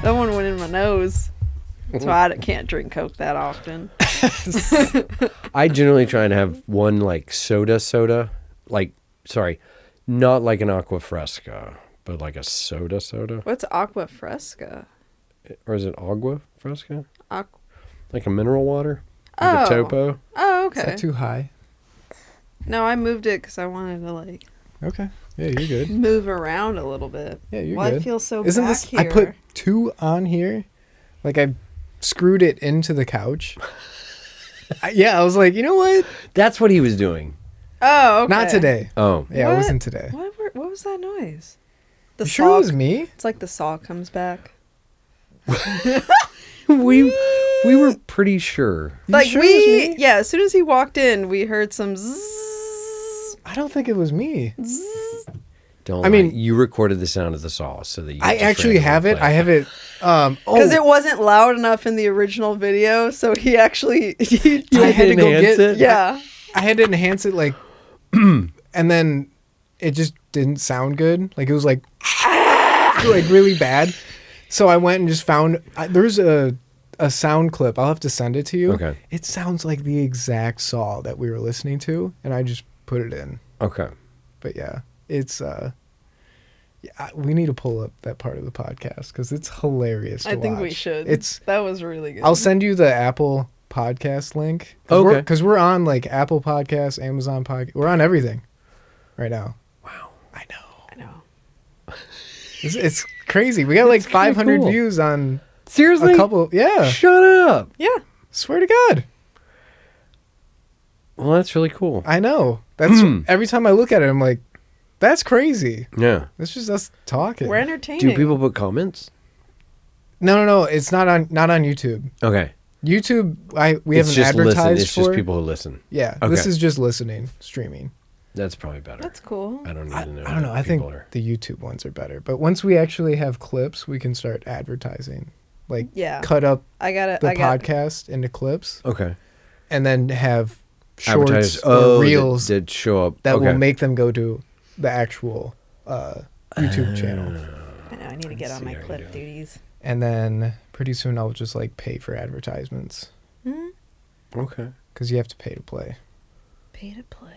That one went in my nose. That's why I can't drink Coke that often. I generally try and have one like soda. Not like an Aqua Fresca, but like a soda. What's Aqua Fresca? Or is it Agua Fresca? Aqua. Like a mineral water? Like a Topo? Oh, okay. Is that too high? No, I moved it because I wanted to like Okay. Yeah, you're good. move around a little bit. Yeah, you're Well, good. I feel so Isn't back this? here. I put 2 on here. Like I screwed it into the couch. I was like, you know what? That's what he was doing. Oh, okay. Not today. Oh. Yeah, What? it wasn't today. What was that noise? The You sure it saw. was me? It's like the saw comes back. We were pretty sure. You Like sure it was me? yeah. As soon as he walked in, we heard some zzz. I don't think it was me. Don't I lie. mean- You recorded the sound of the saw so that you I just actually randomly have it. play I have it. Because it wasn't loud enough in the original video, so he actually I had to go enhance get it? yeah. I had to enhance it like, and then it just didn't sound good. Like it was like really bad. So I went and just found. There's a sound clip. I'll have to send it to you. Okay. It sounds like the exact saw that we were listening to, and I just put it in. Okay. But yeah, it's we need to pull up that part of the podcast because it's hilarious. I think we should. That was really good. I'll send you the Apple Podcast link. Okay. Because we're on like Apple Podcasts, Amazon Podcast. We're on everything right now. Wow. I know. I know. It's crazy. We got like It's kinda 500 cool. views on Seriously? a couple. Yeah. Shut up. Yeah. Swear to God. Well, that's really cool. I know. That's every time I look at it, I'm like, that's crazy. Yeah. It's just us talking. We're entertaining. Do people put comments? No. It's not on YouTube. Okay. YouTube, we It's haven't just advertised listen. It's for. just people who listen. Yeah. Okay. This is just listening, streaming. That's probably better. That's cool. I don't need to know. I don't know. that I think people are- the YouTube ones are better. But once we actually have clips, we can start advertising. Like, Yeah. cut up I got the it. podcast into clips Okay. and then have Advertise. shorts or reels that show up. that okay. will make them go to the actual YouTube channel. I know. I need to get on see my how you clip do it. duties. And then pretty soon I'll just like pay for advertisements Okay. because you have to pay to play. Pay to play.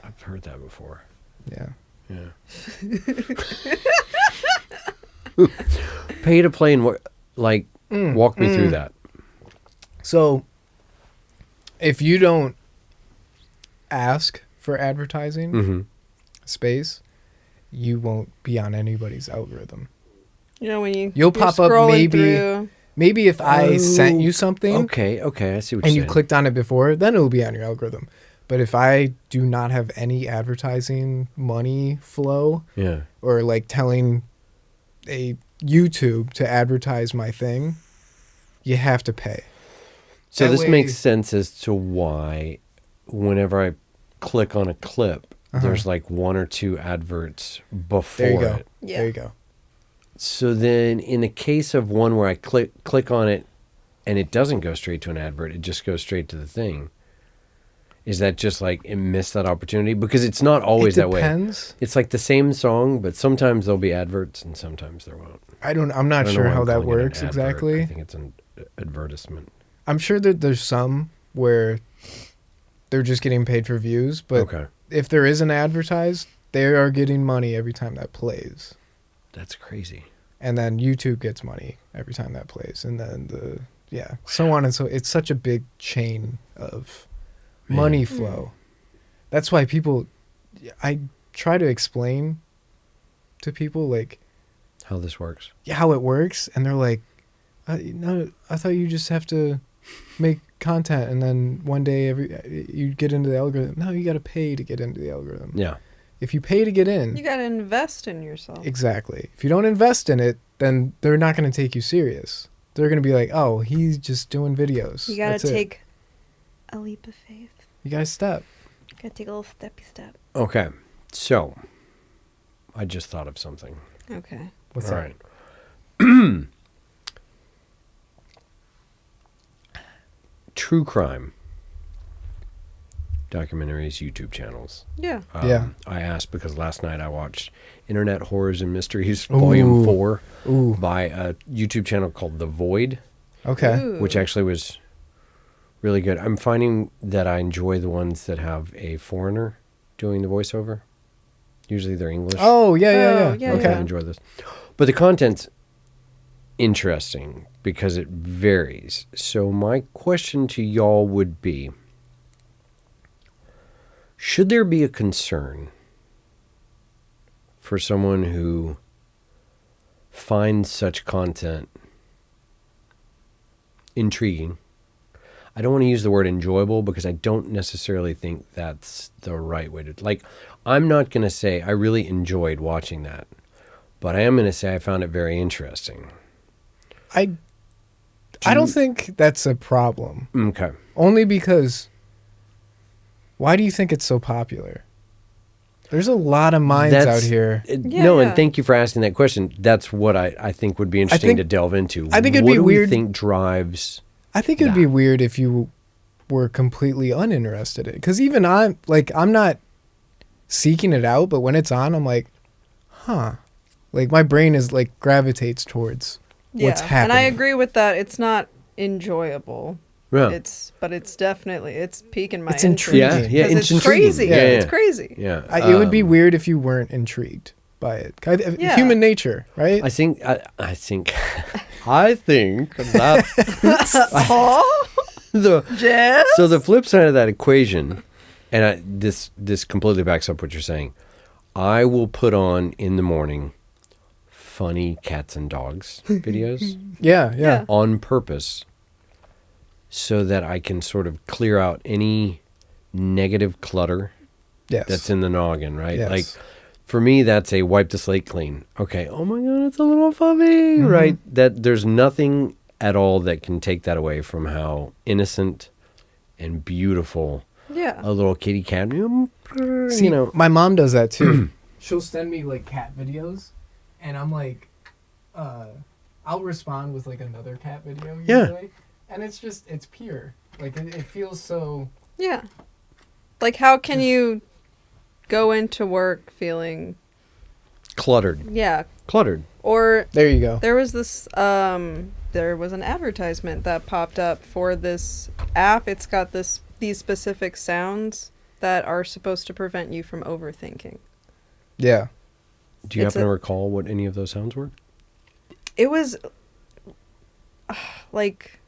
I've heard that before. Yeah. Yeah. Pay to play and what? Like, walk me through that. So if you don't ask for advertising Mm-hmm. space, you won't be on anybody's algorithm. You know when You'll you're pop up scrolling maybe- through, Maybe if I sent you something Okay. I see what and you're you saying. clicked on it before, then it'll be on your algorithm. But if I do not have any advertising money flow Yeah. or like telling a YouTube to advertise my thing, you have to pay. So That this way- makes sense as to why whenever I click on a clip, there's like 1 or 2 adverts before There you go. it. Yeah. There you go. So then in the case of one where I click on it and it doesn't go straight to an advert, it just goes straight to the thing. Is that just like it missed that opportunity? Because it's not always It that way. depends. It's like the same song, but sometimes there'll be adverts and sometimes there won't. I'm I not don't know sure why how I'm that calling it an works advert. I exactly. think it's an advertisement. I'm sure that there's some where they're just getting paid for views, but Okay. if there is an advertised, they are getting money every time that plays. That's crazy. And then YouTube gets money every time that plays. And then so on and so it's such a big chain of money flow. That's why I try to explain to people like How this works. how it works, and they're like, no, I thought you just have to make content and then one day you get into the algorithm. No, you got to pay to get into the algorithm. Yeah. If you pay to get in, you got to invest in yourself. exactly. If you don't invest in it, then they're not going to take you serious. They're going to be like, oh, he's just doing videos. You got That's to it. take a leap of faith. You got to step. You got to take a little steppy step. Okay. So I just thought of something. Okay. What's All that? right. True crime. documentaries, YouTube channels. Yeah. Yeah. I asked because last night I watched Internet Horrors and Mysteries Volume 4 Ooh. by a YouTube channel called The Void, Okay. Ooh. which actually was really good. I'm finding that I enjoy the ones that have a foreigner doing the voiceover. Usually they're English. Oh, yeah, yeah, Oh, yeah. yeah, Okay. I enjoy this. But the content's interesting because it varies. So my question to y'all would be, should there be a concern for someone who finds such content intriguing? I don't want to use the word enjoyable because I don't necessarily think that's the right way to... Like, I'm not going to say I really enjoyed watching that, but I am going to say I found it very interesting. I don't think that's a problem. Okay. Only because, why do you think it's so popular? There's a lot of minds out here. No, Yeah. and thank you for asking that question. That's what I think would be interesting think- to delve into. I think it'd what be do weird- we think drives... I think it'd be weird if you were completely uninterested in it. Because even I'm not seeking it out, but when it's on, I'm like, huh. Like, my brain is like gravitates towards what's And happening. I agree with that. It's not enjoyable. Yeah. But it's definitely it's piquing my It's interest. intriguing. Yeah, 'Cause it's it's intriguing. crazy. Yeah, It's yeah. crazy. Yeah. It would be weird if you weren't intrigued by it. Yeah. Human nature, right? I think I think that Oh, the Jess? so the flip side of that equation, and this completely backs up what you're saying. I will put on in the morning funny cats and dogs videos yeah. on purpose so that I can sort of clear out any negative clutter Yes. that's in the noggin, right? Yes. Like for me, that's a wipe the slate clean. Okay. Oh my God, it's a little fuzzy, Mm-hmm. right? That there's nothing at all that can take that away from how innocent and beautiful Yeah. a little kitty cat. See, my mom does that too. She'll send me like cat videos, and I'm like, I'll respond with like another cat video. Yeah. Usually, and it's pure. Like it feels so. Yeah. Like, how can you go into work feeling, cluttered. Cluttered. or There you go. there was this, there was an advertisement that popped up for this app. It's got these specific sounds that are supposed to prevent you from overthinking. Yeah. Do you It's happen to a- recall what any of those sounds were? It was like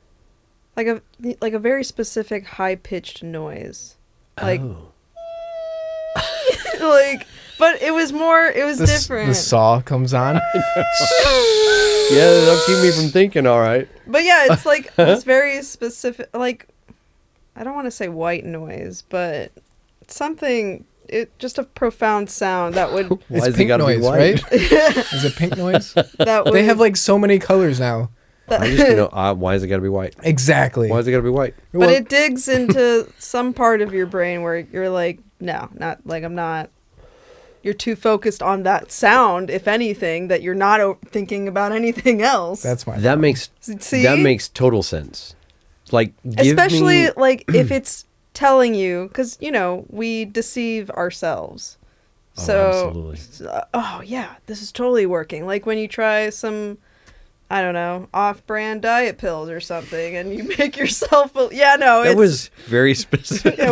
a very specific high-pitched noise. Like, oh. like, but it was different. The saw comes on. Yeah, that'll keep me from thinking, all right. But yeah, it's like this very specific, like, I don't want to say white noise, but something, just a profound sound that would, Why It's has it pink gotta be noise, white? right? Is it pink noise? that would. They have like so many colors now. I just know. Why has it got to be white? Exactly. Why has it got to be white? But Well, it digs into some part of your brain where you're like, no, not like I'm not. You're too focused on that sound, if anything, that you're not thinking about anything else. that's my. That problem. makes See? that makes total sense. Like, give Especially me, like if it's telling you, because we deceive ourselves. Oh, So, absolutely. oh yeah, this is totally working. Like when you try some, I don't know, off-brand diet pills or something, and you make yourself. That was very specific. Yeah,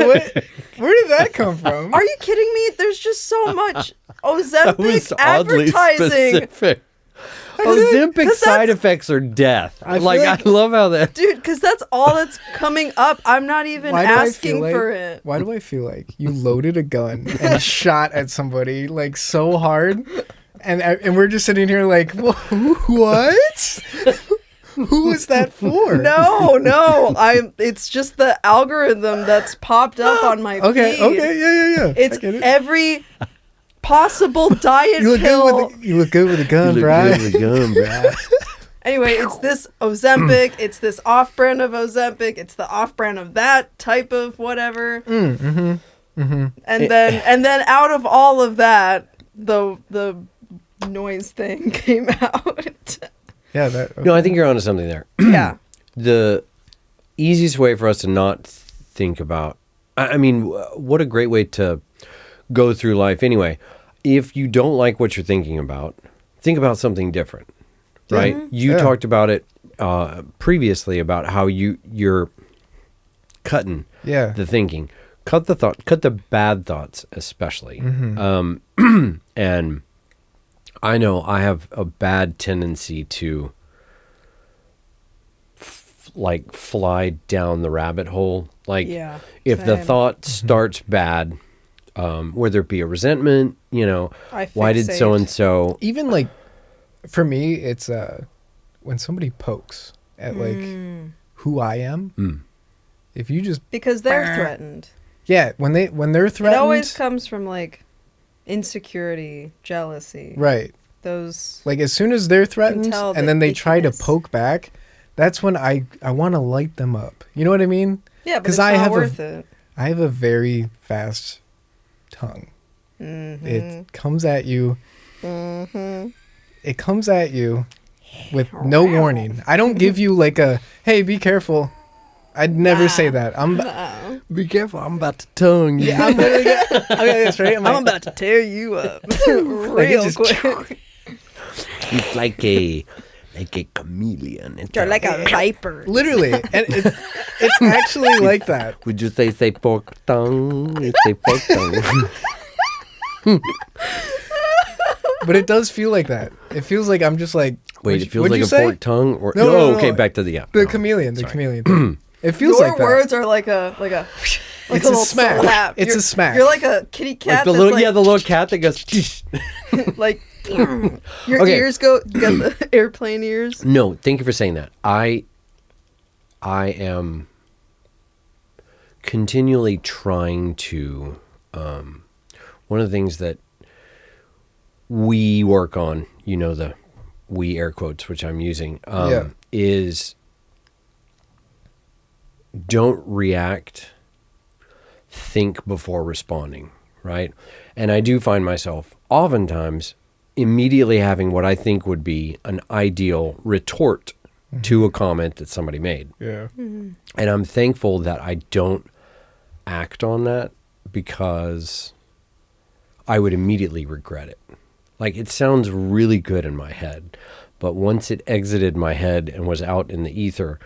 where did that come from? Are you kidding me? There's just so much That was Ozempic oddly advertising. specific. Ozempic 'Cause side that's- effects are death. I feel Like, like- I love how that. Dude, because that's all that's coming up. I'm not even Why do I asking feel like- for it. Why do I feel like you loaded a gun and shot at somebody like so hard, and we're just sitting here like, what? Who was that for? No. It's just the algorithm that's popped up on my Okay. feed. Okay. Yeah. It's I get it. every possible diet You look pill. good with you look good with a gun, You look bro. good with a gun, bruh. Anyway, it's this Ozempic, it's this off-brand of Ozempic, it's the off-brand of that type of whatever. And then out of all of that, the noise thing came out. Yeah. That. No, I think you're onto something there. Yeah. The easiest way for us to not think about I mean, what a great way to go through life. Anyway, if you don't like what you're thinking about, think about something different, right? You talked about it previously about how you're cutting the thinking. Cut the bad thoughts, especially. And I know I have a bad tendency to fly down the rabbit hole. Like, if the thought starts bad, whether it be a resentment, why did so-and-so... Even like, for me, it's when somebody pokes at like who I am, if you just... Because they're threatened. Yeah, when they're threatened... It always comes from like insecurity, jealousy. Right. Those... Like, as soon as they're threatened and then they try to poke back, that's when I want to light them up. You know what I mean? Yeah, but it's not worth it. I have a very fast tongue. It comes at you. It comes at you with no warning. I don't give you like a, hey, be careful. I'd never say that. Be careful, I'm about to tongue you. Yeah, I'm gonna get, okay, that's right. I'm about to tear you up real quick. It's like a chameleon. You're like a viper. Literally. And it's actually like that. Would you say pork tongue? It's a pork tongue. But it does feel like that. It feels like I'm just like... Wait, it feels like a pork tongue? Or No, okay, back to the... The chameleon thing. It feels like that. Your words are like a it's a smack. Slap. It's a smack. You're like a kitty cat. Like the little cat that goes... like... Your ears go... You got the airplane ears? No, thank you for saying that. I am continually trying to... one of the things that we work on, the we air quotes, which I'm using, is don't react, think before responding, right? And I do find myself oftentimes immediately having what I think would be an ideal retort to a comment that somebody made. Yeah. And I'm thankful that I don't act on that, because I would immediately regret it. Like, it sounds really good in my head, but once it exited my head and was out in the ether,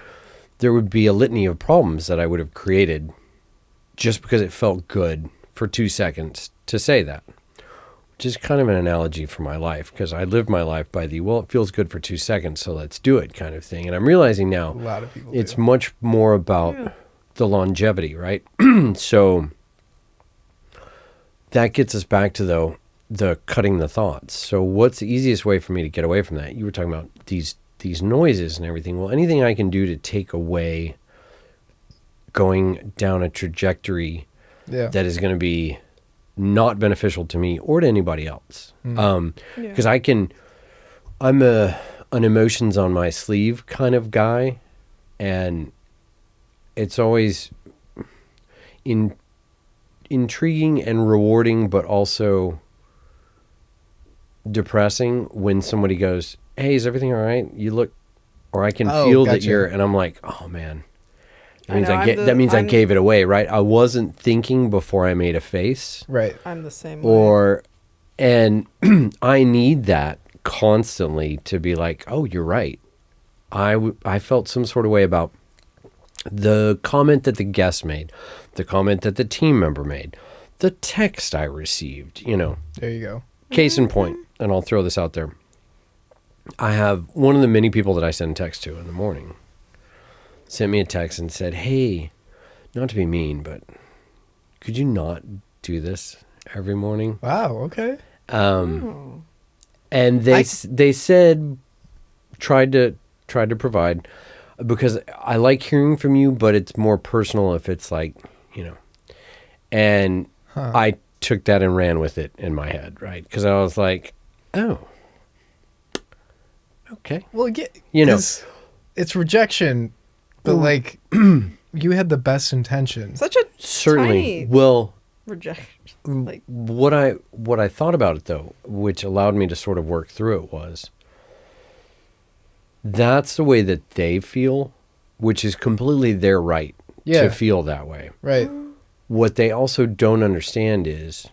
there would be a litany of problems that I would have created just because it felt good for 2 seconds to say that. Which is kind of an analogy for my life, because I lived my life by the, well, it feels good for 2 seconds, so let's do it kind of thing. And I'm realizing now A lot of people it's do. much more about the longevity, right? So that gets us back to, though, the cutting the thoughts. So what's the easiest way for me to get away from that? You were talking about these noises and everything. Well, anything I can do to take away going down a trajectory that is going to be not beneficial to me or to anybody else. Because I'm an emotions on my sleeve kind of guy, and it's always intriguing and rewarding, but also depressing when somebody goes, hey, is everything all right? You look, or I can feel that you're, and I'm like, oh man, that means I gave it away, right? I wasn't thinking before I made a face. Right. I'm the same way. And I need that constantly to be like, oh, you're right. I felt some sort of way about the comment that the guest made, the comment that the team member made, the text I received, There you go. Case in point, and I'll throw this out there. I have one of the many people that I send text to in the morning sent me a text and said, hey, not to be mean, but could you not do this every morning? Wow, okay. And they said, tried to provide, because I like hearing from you, but it's more personal if it's like, and I took that and ran with it in my head, right? Because I was like, oh, okay. Well, it's rejection, but like you had the best intention. Such a certainly. tiny Well, rejection. Like, what I thought about it, though, which allowed me to sort of work through it, was that's the way that they feel, which is completely their right to feel that way. Right. what they also don't understand is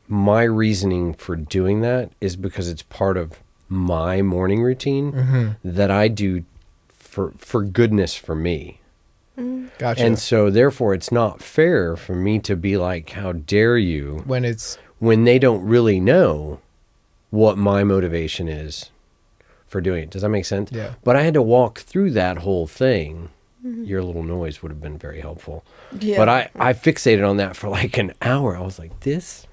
my reasoning for doing that is because it's part of my morning routine that I do for goodness for me. Gotcha. And so therefore it's not fair for me to be like, how dare you, when they don't really know what my motivation is for doing it. Does that make sense? Yeah. But I had to walk through that whole thing. Your little noise would have been very helpful. Yeah. But I fixated on that for like an hour. I was like, this?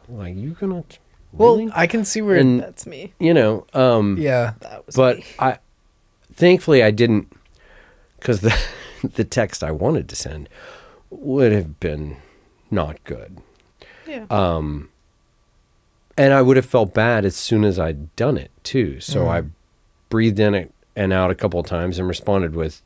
Like, you gonna... well, really? I can see where... And, That's me. you know, yeah. That was but me. thankfully I didn't, because the text I wanted to send would have been not good. Yeah. And I would have felt bad as soon as I'd done it too. So I breathed in it and out a couple of times and responded with,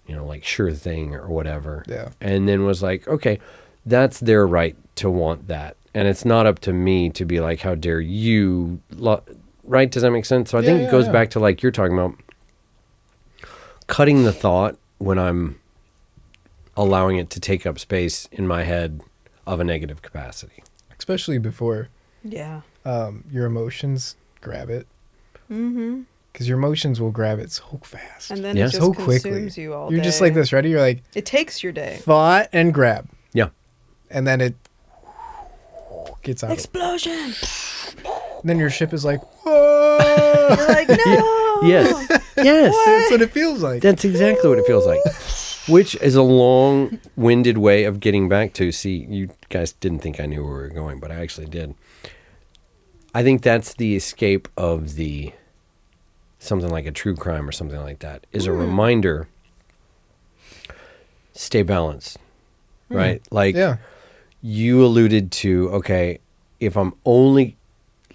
you know, like, sure thing or whatever. Yeah. And then was like, okay, that's their right to want that. And it's not up to me to be like, how dare you, right? Does that make sense? So I think it goes back to like you're talking about cutting the thought when I'm allowing it to take up space in my head of a negative capacity. Especially before Yeah. your emotions grab it. Mm-hmm. Because your emotions will grab it so fast. And then Yeah. it just so consumes quickly. you all You're day. just like this, ready? You're like, It takes your day. thought and grab. Yeah. And then it gets out. Explosion. Then your ship is like, whoa. You're like, no. Yes. Yes. That's what it feels like. That's exactly what it feels like. Which is a long-winded way of getting back to, see, you guys didn't think I knew where we were going, but I actually did. I think that's the escape of something like a true crime or something like that, is a reminder, stay balanced, right? Like, Yeah. you alluded to, okay, if I'm only,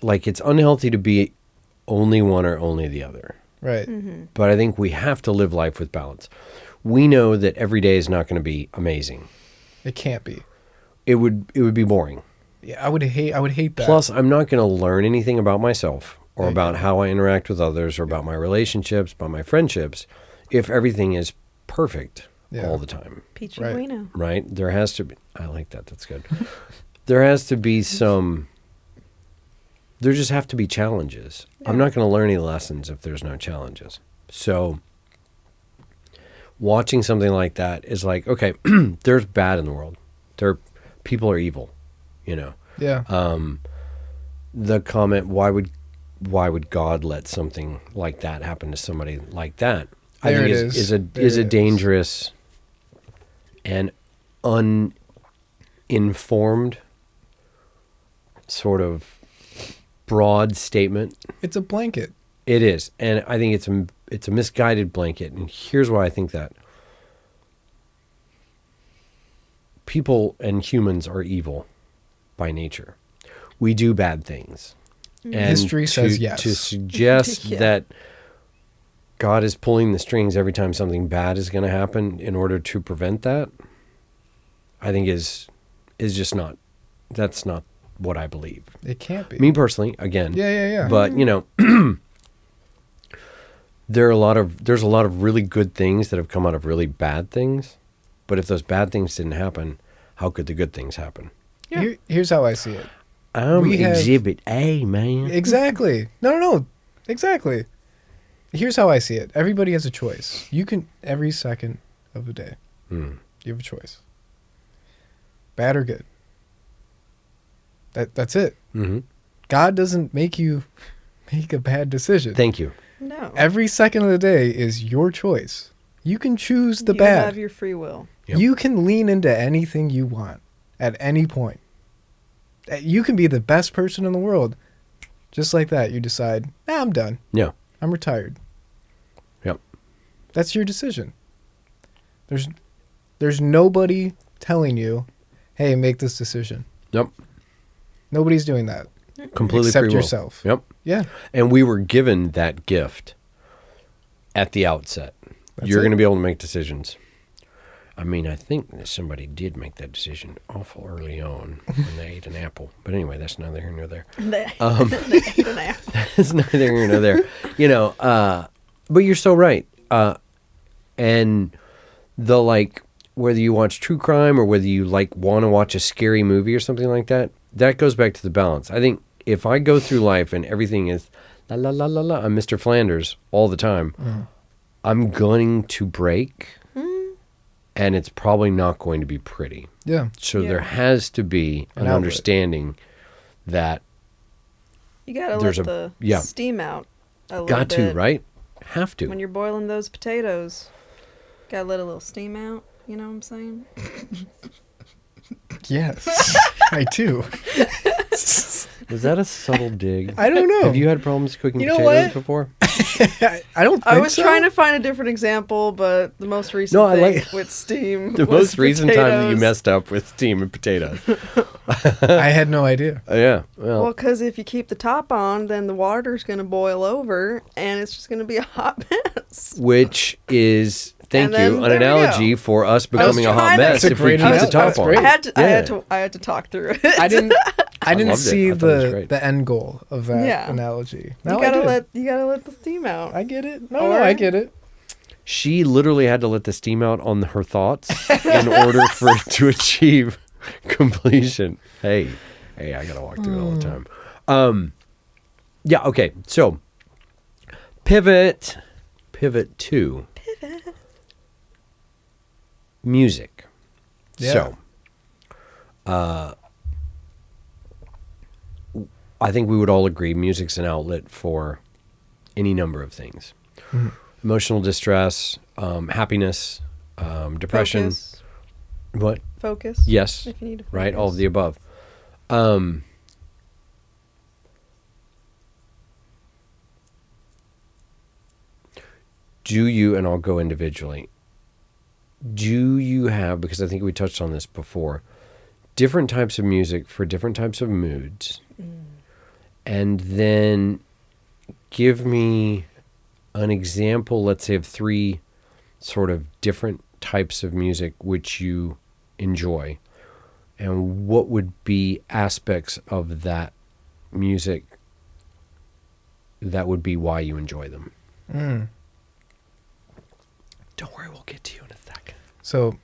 like, it's unhealthy to be only one or only the other. Right. But I think we have to live life with balance. We know that every day is not going to be amazing. It can't be. It would be boring. Yeah, I would hate that. Plus, I'm not going to learn anything about myself or Yeah. about how I interact with others or about my relationships, about my friendships, if everything is perfect Yeah. all the time, Peachy Right. bueno. right? There has to be, I like that. That's good. There has to be there just have to be challenges. I'm not going to learn any lessons if there's no challenges. So watching something like that is like, okay, there's bad in the world. People are evil, you know. Yeah. The comment, why would God let something like that happen to somebody like that? I There think it is. There is a it is. dangerous and uninformed sort of broad statement. It's a blanket. It is, and I think it's a misguided blanket. And here's why I think that: people and humans are evil by nature. We do bad things. And History says yes. To suggest Yeah. that God is pulling the strings every time something bad is going to happen in order to prevent that, I think is just not. That's not what I believe. It can't be. Me personally, again. Yeah. But you know, there's a lot of really good things that have come out of really bad things. But if those bad things didn't happen, how could the good things happen? Yeah. Here's how I see it. I'm We have- Exhibit A, man. Exactly. No. Exactly. Here's how I see it. Everybody has a choice. You can, every second of the day, you have a choice. Bad or good. That's it. Mm-hmm. God doesn't make you make a bad decision. Thank you. No. Every second of the day is your choice. You can choose the you bad. have your free will. Yep. You can lean into anything you want at any point. You can be the best person in the world. Just like that, you decide, I'm done. Yeah. I'm retired. Yep. That's your decision. There's nobody telling you, hey, make this decision. Yep. Nobody's doing that. Completely Except free will. yourself. Yep. Yeah. And we were given that gift at the outset. That's You're it. going to be able to make decisions. I mean, I think that somebody did make that decision awful early on when they ate an apple. But anyway, that's neither here nor there. It's neither here nor there. You know, but you're so right. And the like whether you watch true crime or whether you like want to watch a scary movie or something like that, that goes back to the balance. I think if I go through life and everything is la la la la la, I'm Mr. Flanders all the time, I'm going to break, and it's probably not going to be pretty. Yeah. So Yeah. there has to be an outlet. understanding that You gotta There's let a- the yeah. steam out a little got to, bit. right? Have to. When you're boiling those potatoes, gotta let a little steam out. You know what I'm saying? Yes, I do. Was that a subtle dig? I don't know. Have you had problems cooking You know potatoes what? before? I don't. I think was so. trying to find a different example, but the most recent No, I thing like- with steam The was most recent time that you potatoes. messed up with steam and potatoes. I had no idea. Yeah. Well, Well, because if you keep the top on, then the water's going to boil over, and it's just going to be a hot mess. which is, thank And then you, an there we go. analogy for us becoming a hot trying to- mess That's a if we great keep the analogy. top That's on. great. I had to talk through it. I didn't. I didn't loved it. see I thought it was the great. the end goal of that Yeah. analogy. You No, gotta I did. you gotta let the steam out. I get it. No, Or- I get it. She literally had to let the steam out on her thoughts in order for it to achieve completion. Hey, I gotta walk through it all the time. Yeah, okay. So pivot to music. Yeah. So I think we would all agree music's an outlet for any number of things. Emotional distress, happiness, depression. Focus. What? Focus. Yes. If you need to Right? All of focus. the above. Do you, and I'll go individually, do you have, because I think we touched on this before, different types of music for different types of moods? And then give me an example, let's say, of 3 sort of different types of music which you enjoy. And what would be aspects of that music that would be why you enjoy them? Don't worry, we'll get to you in a second. So,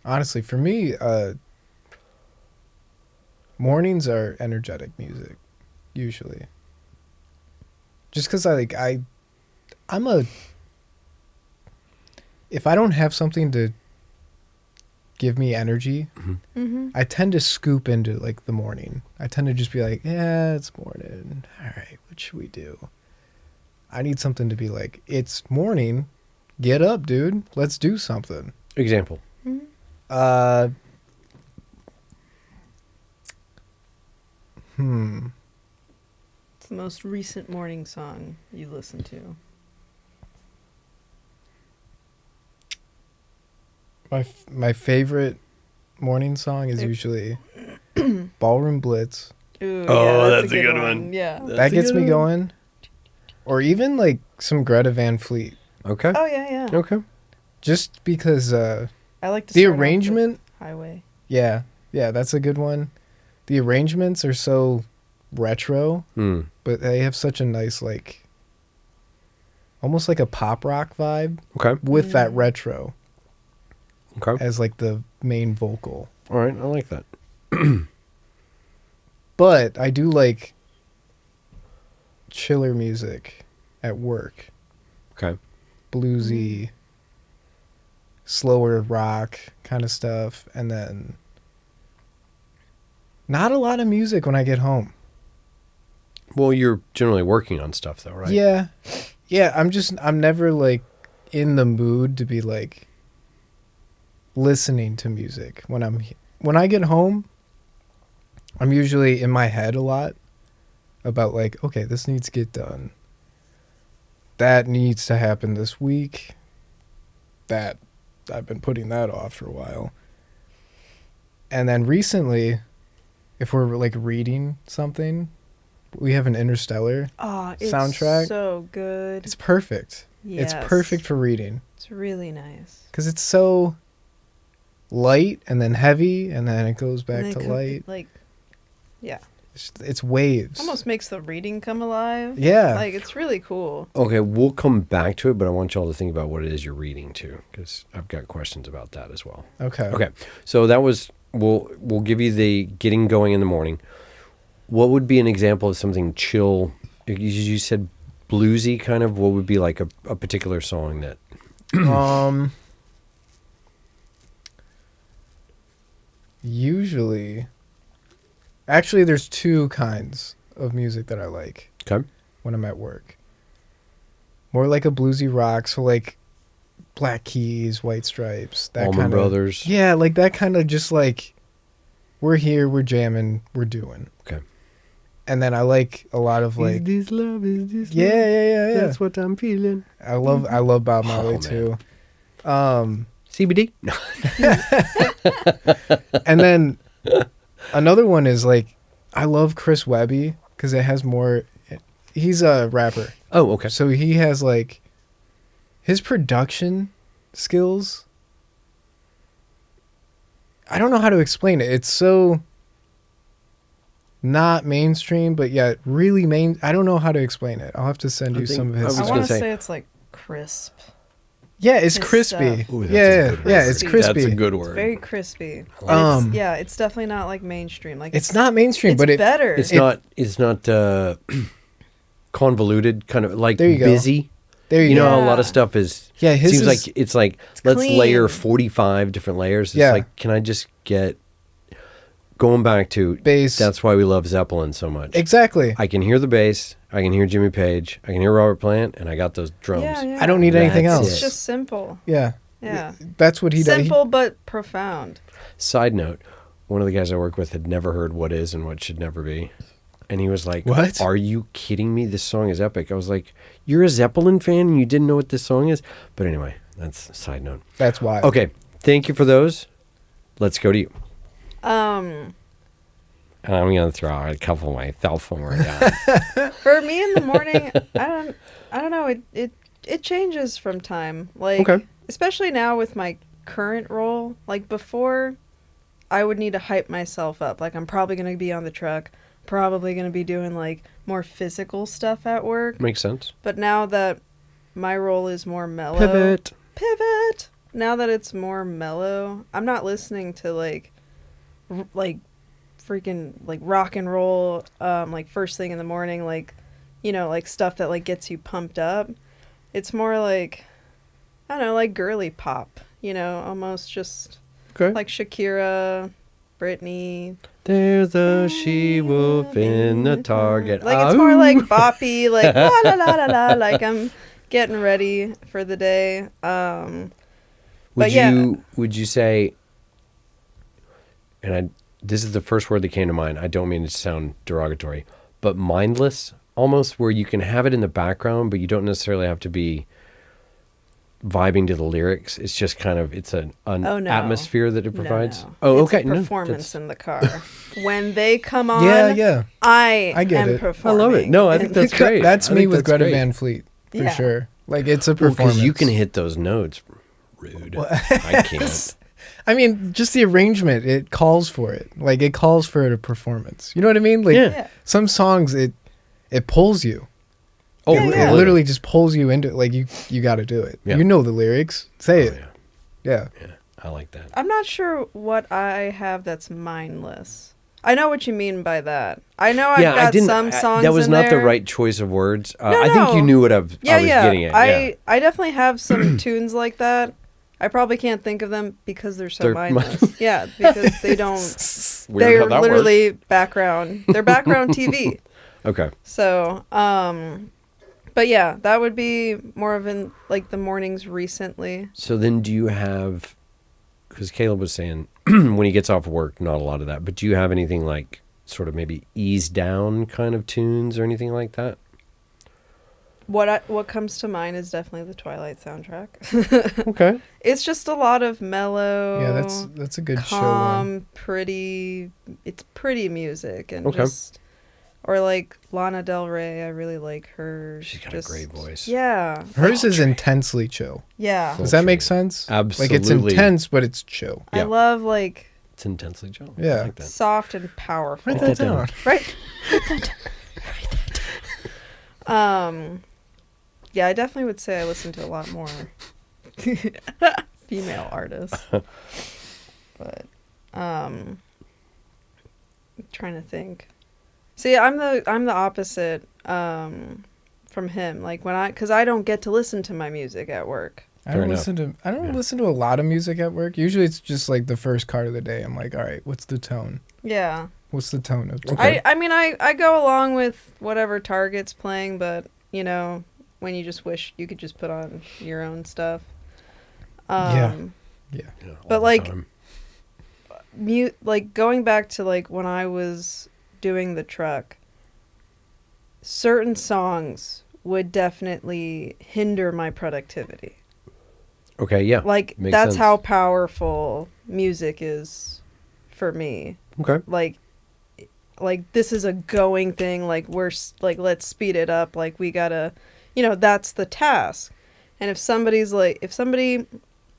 honestly, for me, mornings are energetic music, usually. Just because if I don't have something to give me energy, Mm-hmm. I tend to scoop into like the morning. I tend to just be like, yeah, it's morning. All right, what should we do? I need something to be like, it's morning. Get up, dude. Let's do something. Example. Uh, It's the most recent morning song you listen to. my favorite morning song is usually Ballroom Blitz. Ooh, Oh, yeah, that's a good one. Yeah. That gets me going. Or even like some Greta Van Fleet. Okay. Oh yeah, yeah. Okay. Just because I like to the start off with arrangement, Highway. yeah, that's a good one. The arrangements are so retro, but they have such a nice like almost like a pop rock vibe Okay. with that retro Okay. as like the main vocal. All right. I like that. But I do like chiller music at work. Okay. Bluesy, slower rock kind of stuff. And then not a lot of music when I get home. Well, you're generally working on stuff, though, right? Yeah. Yeah, I'm never like in the mood to be like listening to music when I get home. I'm usually in my head a lot about like, okay, this needs to get done. That needs to happen this week. That I've been putting that off for a while. And then recently, if we're like reading something, we have an Interstellar. Oh, it's Soundtrack. so good. It's perfect. Yes. It's perfect for reading It's really nice. because it's so light and then heavy and then it goes And back then to it could be, light. Like, yeah. It's waves. Almost makes the reading come alive. Yeah. Like, it's really cool. Okay, we'll come back to it, but I want y'all to think about what it is you're reading too, because I've got questions about that as well. Okay. Okay, so that was we'll give you the getting going in the morning. What would be an example of something chill? You said bluesy kind of. What would be like a particular song that? Usually, actually, there's two kinds of music that I like Okay. when I'm at work. More like a bluesy rock, so like Black Keys, White Stripes, that Allman kind of. Brothers. Yeah, like that kind of just like, we're here, we're jamming, we're doing. Okay. And then I like a lot of like, is this love? Is this yeah. That's what I'm feeling. I love Bob Marley man. too. CBD. And then another one is like, I love Chris Webby because it has more. He's a rapper, Oh, okay. so he has like his production skills. I don't know how to explain it. It's so not mainstream, but yet really main. I don't know how to explain it. I'll have to send I you think some of I his. was I gonna want to say- say it's like crisp. Yeah, it's his crispy. stuff. Ooh, that's a Yeah, good yeah, word. it's crispy. That's a good word. Very crispy. I like Um, Yeah, it's definitely not like mainstream. Like It's not mainstream, it's but it. better. It's not convoluted, kind of like There you go. busy. There you You go. know, how a lot Yeah. of stuff is. Yeah, his seems is, like it's like let's clean. layer 45 different layers. It's Yeah. like, can I just get going back to bass. That's why we love Zeppelin so much. Exactly. I can hear the bass, I can hear Jimmy Page, I can hear Robert Plant, and I got those drums. Yeah. I don't need anything That's else. It's just simple. Yeah, Yeah. that's what he does. Simple but profound. Side note, one of the guys I work with had never heard What Is and What Should Never Be. And he was like, What? Are you kidding me? This song is epic. I was like, you're a Zeppelin fan and you didn't know what this song is? But anyway, that's a side note. That's why. Okay, thank you for those. Let's go to you. And I'm going to throw out a couple of my myself when we're done. For me in the morning, I don't know. It changes from time. Like, Okay. especially now with my current role. Like before, I would need to hype myself up. Like I'm probably gonna be on the truck. Probably gonna be doing like more physical stuff at work. Makes sense. But now that my role is more mellow, pivot. Now that it's more mellow, I'm not listening to like freaking like rock and roll like first thing in the morning, like, you know, like stuff that like gets you pumped up. It's more like, I don't know, like girly pop, you know, almost just Okay. like Shakira, Britney. There's a she-wolf in the Target. Like it's more like boppy, like la la la la la, like I'm getting ready for the day. But yeah. Would you say, and this is the first word that came to mind, I don't mean to sound derogatory, but mindless, almost, where you can have it in the background, but you don't necessarily have to be vibing to the lyrics. It's just kind of, it's an Oh, no. atmosphere that it provides. No. Oh, It's okay. a performance in the car. When they come on, Yeah. I get am it. I performing. love it. No, I think in the that's car. great. That's I me think with that's Greta great. Van Fleet for Yeah. sure. Like it's a Well, performance. because you can hit those notes. Rude. I can't. I mean, just the arrangement, it calls for it. Like it calls for a performance. You know what I mean? Like Yeah. Yeah. some songs it pulls you. Oh, Yeah, It yeah. literally just pulls you into it. Like you got to do it. Yeah. You know the lyrics. Say Oh, it. yeah. Yeah. Yeah. I like that. I'm not sure what I have that's mindless. I know what you mean by that. I know I've got some songs That was in not there. the right choice of words. No, I think you no. knew what I was Yeah, yeah. getting at. I definitely have some tunes like that. I probably can't think of them because they're so They're mindless. Yeah, because they don't. Weird they're how that literally background. They're background TV. Okay. So, but yeah, that would be more of in like the mornings recently. So then do you have, because Caleb was saying when he gets off work, not a lot of that, but do you have anything like sort of maybe ease down kind of tunes or anything like that? What comes to mind is definitely the Twilight soundtrack. Okay. It's just a lot of mellow. Yeah, that's a good show one. calm, pretty. It's pretty music and Okay. just, or like Lana Del Rey. I really like her. She's got a great voice. Yeah, Hers is intensely chill. yeah. Does that make sense? Like it's Absolutely. intense, but it's chill. I Yeah. love like It's intensely chill. Yeah. I like that. Soft and powerful. Write that down. Right. Yeah, I definitely would say I listen to a lot more female artists. But I'm trying to think. See, I'm the opposite from him. Like cuz I don't get to listen to my music at work. I don't Fair listen to Yeah. listen to a lot of music at work. Usually it's just like the first card of the day. I'm like, all right, what's the tone? Yeah. What's the tone of Okay. I mean I go along with whatever Target's playing, but you know, when you just wish you could just put on your own stuff. Yeah, Yeah, all But, the like, time. Like going back to like when I was doing the truck, certain songs would definitely hinder my productivity. Okay, yeah. Like Makes that's sense. how powerful music is for me. Okay. Like this is a going thing, like like let's speed it up, like we gotta, you know, that's the task. And if somebody,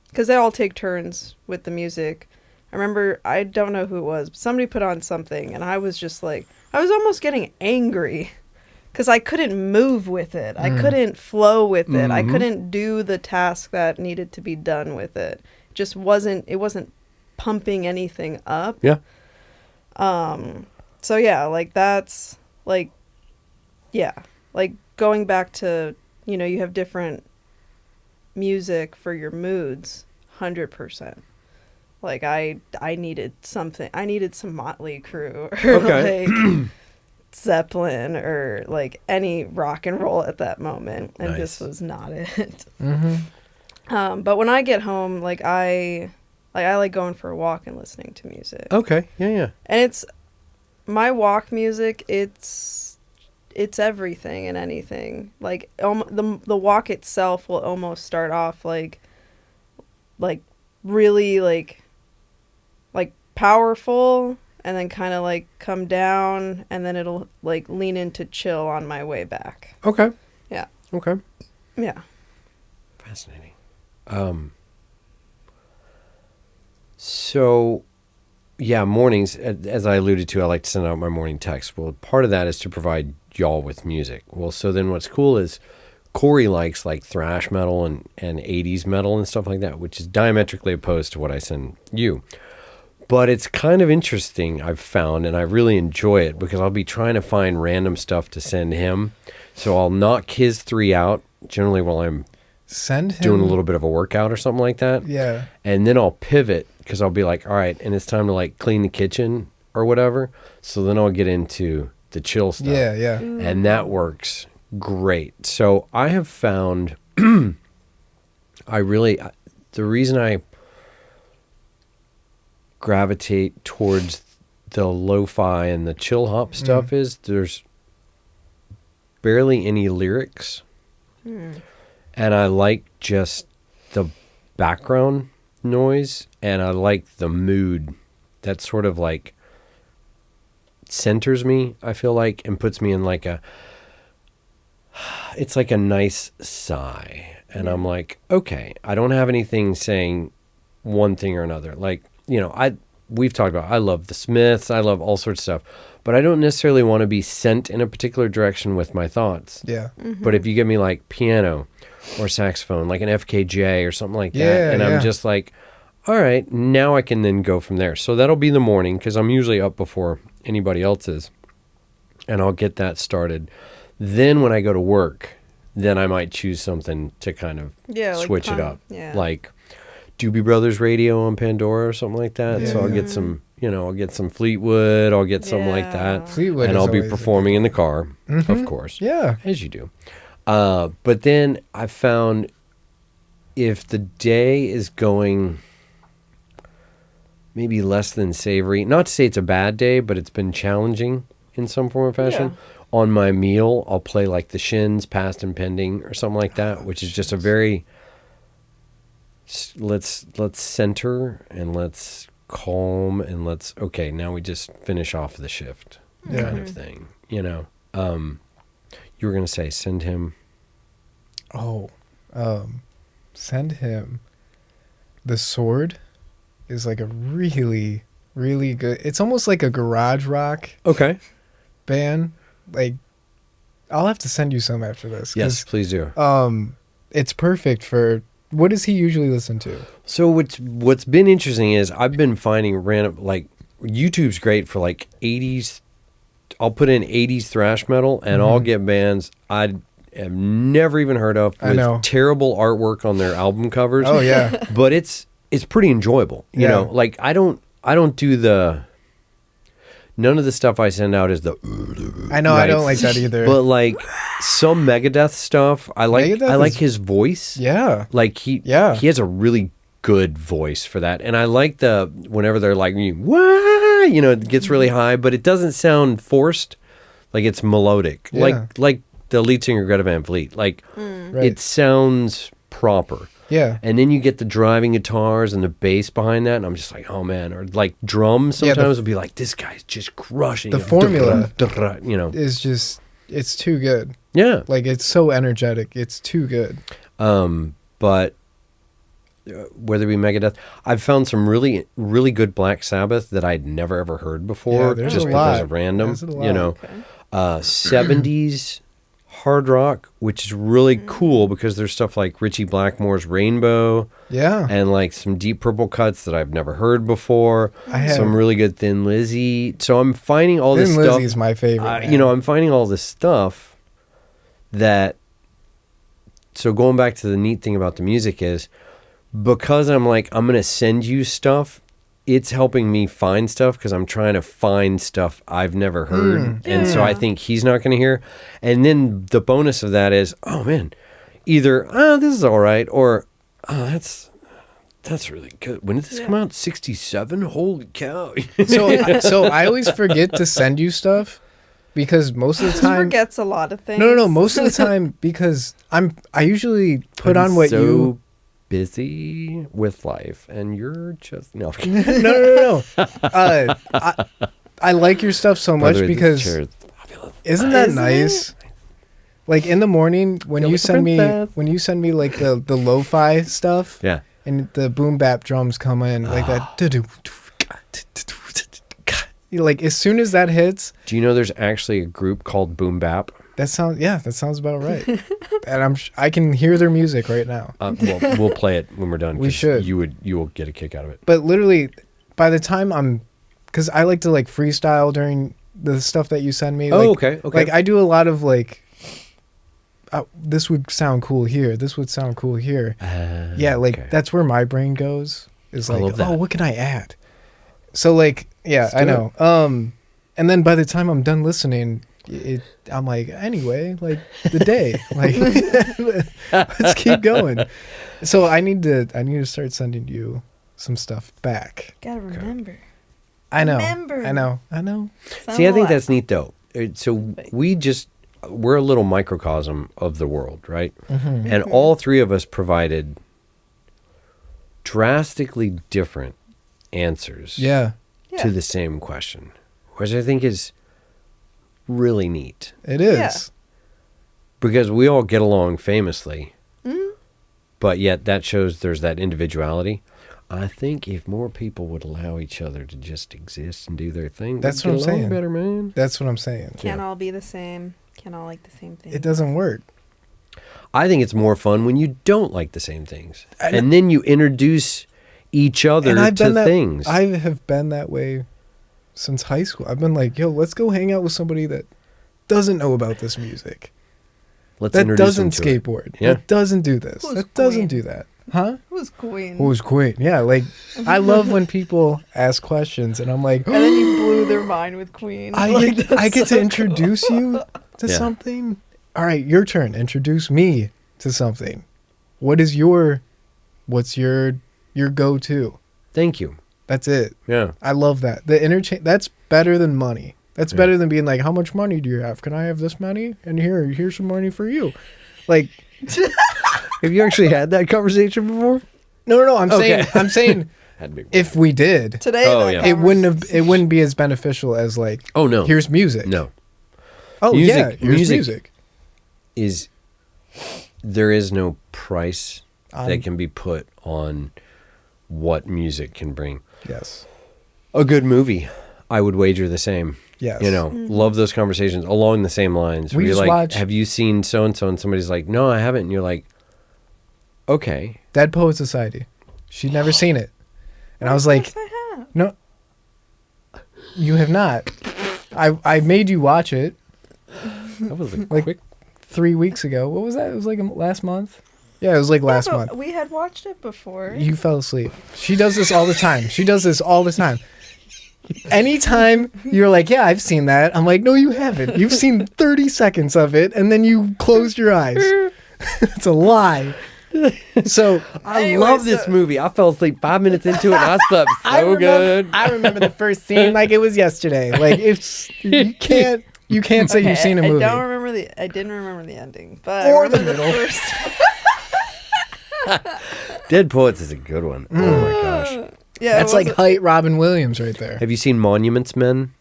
because they all take turns with the music. I remember, I don't know who it was, but somebody put on something and I was just like, I was almost getting angry because I couldn't move with it. I couldn't flow with it. I Mhm. couldn't do the task that needed to be done with it. It wasn't pumping anything up. Yeah. So yeah, like that's like, yeah, like going back to, you know, you have different music for your moods, 100%. Like I needed something. I needed some Motley Crue or Okay. like Zeppelin or like any rock and roll at that moment, and this Nice. was not it. Mm-hmm. But when I get home, I like going for a walk and listening to music. Okay. Yeah, yeah. And it's my walk music. It's everything and anything. Like the walk itself will almost start off like really like powerful, and then kind of like come down, and then it'll like lean into chill on my way back. Okay. Yeah. Okay. Yeah. Fascinating. So, yeah, mornings, as I alluded to, I like to send out my morning text. Well, part of that is to provide y'all with music. Well, so then what's cool is Corey likes like thrash metal and 80s metal and stuff like that, which is diametrically opposed to what I send you. But it's kind of interesting, I've found, and I really enjoy it because I'll be trying to find random stuff to send him. So I'll knock his 3 out, generally while I'm Send him doing a little bit of a workout or something like that. Yeah. And then I'll pivot because I'll be like, all right, and it's time to like clean the kitchen or whatever. So then I'll get into the chill stuff. Yeah, yeah. And that works great. So I have found the reason I gravitate towards the lo-fi and the chill hop stuff is there's barely any lyrics. And I like just the background noise, and I like the mood that sort of like centers me, I feel like, and puts me in like it's like a nice sigh. And I'm like, okay, I don't have anything saying one thing or another. Like, you know, we've talked about, I love the Smiths, I love all sorts of stuff, but I don't necessarily want to be sent in a particular direction with my thoughts. Yeah. But if you give me like piano or saxophone, like an FKJ or something like that, Yeah, and yeah. I'm just like, all right, now I can then go from there. So that'll be the morning because I'm usually up before anybody else is, and I'll get that started. Then when I go to work, then I might choose something to kind of switch it up. Yeah. Like Doobie Brothers radio on Pandora or something like that. So I'll Yeah. get some, I'll get some Fleetwood, I'll get something like Yeah. that. Fleetwood And is I'll be always a performing in the car, Mhm. of course. Yeah. As you do. But then I found if the day is going maybe less than savory, not to say it's a bad day, but it's been challenging in some form or fashion. On my meal, I'll play like the Shins, Past and Pending, or something like that, which is just a very let's center and let's calm and okay, now we just finish off the shift kind of thing. You were gonna say send him. Oh, send him. The Sword is like a really really good. It's almost like a garage rock Okay. band. Like, I'll have to send you some after this. 'cause, Yes, please do. it's perfect for. What does he usually listen to? So what's been interesting is I've been finding random, like, YouTube's great for like 80s. I'll put in 80s thrash metal and I'll get bands I have never even heard of I with know. terrible artwork on their album covers. Oh yeah, But it's pretty enjoyable. You Yeah. know, like I don't do none of the stuff I send out is the I know. I Right. don't like that either. but like some Megadeth stuff, I like Megadeth is- his voice. yeah, Like he has a really good voice for that. And I like whenever they're like, wah, you know, it gets really high, but it doesn't sound forced. Like it's melodic. Yeah. Like the lead singer Greta Van Fleet. Like right. it sounds proper. yeah. And then you get the driving guitars and the bass behind that, and I'm just like, oh man. Or like drums Yeah, sometimes will be like, this guy's just crushing The it. formula You know. It's just it's too good. Yeah. Like it's so energetic. It's too good. But whether it be Megadeth, I've found some really, really good Black Sabbath that I'd never ever heard before, Yeah, there's just a because lot. of random. There's a lot. You know, Okay. 70s hard rock, which is really cool because there's stuff like Richie Blackmore's Rainbow Yeah. and like some Deep Purple cuts that I've never heard before. I have Some really good Thin Lizzy. So I'm finding all this Thin stuff. Lizzy's my favorite. man. You know, I'm finding all this stuff that. So going back to the neat thing about the music is because I'm like, I'm going to send you stuff, it's helping me find stuff because I'm trying to find stuff I've never heard. And so I think he's not going to hear. And then the bonus of that is, oh man, either, this is all right, or, that's really good. When did this come out? 67? Holy cow. so I always forget to send you stuff because most of the He time forgets a lot of things. No, most of the time because I usually put on what so you busy with life and you're just no. no. I like your stuff so much By the way, this because chair is fabulous. isn't that Isn't nice? Like in the morning when Feel you like a send me like the lo-fi stuff Yeah. and the boom bap drums come in like that. Like as soon as that hits, Do you know there's actually a group called Boom Bap? that sounds about right. And I can hear their music right now. We'll play it when we're done. We 'cause should. You will get a kick out of it. But literally, by the time because I like to like freestyle during the stuff that you send me. Like, okay. Like I do a lot of like, this would sound cool here. This would sound cool here. Yeah, like okay. that's where my brain goes. Is I like, love that. oh, what can I add? So like, yeah, Let's I do know. And then by the time I'm done listening, I'm like, anyway, like the day, like let's keep going. So I need to start sending you some stuff back. Gotta remember. I know. Remember. I know. See, I think Somewhat. that's neat though. So we're a little microcosm of the world, right? Mm-hmm. And all three of us provided drastically different answers Yeah, to the same question, which I think is really neat it is. Yeah. because we all get along famously, Mhm. but yet that shows there's that individuality. I think if more people would allow each other to just exist and do their thing, That's we'd what get I'm along saying. better, man. That's what I'm saying. Can't all be the same. Can't all like the same thing. It doesn't work. I think it's more fun when you don't like the same things, I- and then you introduce each other And I've to been that. things. I have been that way since high school. I've been like, yo, let's go hang out with somebody that doesn't know about this music. Let's That introduce doesn't them to it. skateboard. Yeah. That doesn't do this. Who's That doesn't Queen? do that. Huh? Who's Queen? Who's Queen? Yeah, like I love when people ask questions and I'm like, And then you blew their mind with Queen. Like, that's I get so to introduce you to Yeah. something. All right, your turn. Introduce me to something. What's your go-to? Thank you. That's it. Yeah. I love that. The interchange, that's better than money. That's Yeah. better than being like, how much money do you have? Can I have this money? And here's some money for you. Like, Have you actually had that conversation before? no, I'm Okay. saying Had to be. if we did, Today, Oh, that yeah. it wouldn't be as beneficial as like, Oh no. here's music. No. Oh Music- yeah, here's music- music. There is no price Um, that can be put on what music can bring. Yes. A good movie, I would wager the same. Yes. You know, love those conversations along the same lines. We where you're just like, watched- have you seen so and so? And somebody's like, no, I haven't. And you're like, okay. Dead Poet Society. She'd never seen it. And I was like, Yes, I have. no, you have not. I made you watch it That was a Like- quick. 3 weeks ago. What was that? It was like last month? Yeah, it was like last Yeah, but month. we had watched it before. You fell asleep. She does this all the time. She does this all the time. Anytime you're like, yeah, I've seen that. I'm like, no, you haven't. You've seen 30 seconds of it, and then you closed your eyes. It's a lie. So I Anyway, love this so- movie. I fell asleep 5 minutes into it and I slept so good. I remember the first scene like it was yesterday. Like it's you can't say Okay, you've seen a I movie. don't remember I didn't remember the ending, but Or I the remember middle. first. Dead Poets is a good one. Oh my gosh. Yeah, That's it like was- height Robin Williams right there. Have you seen Monuments Men?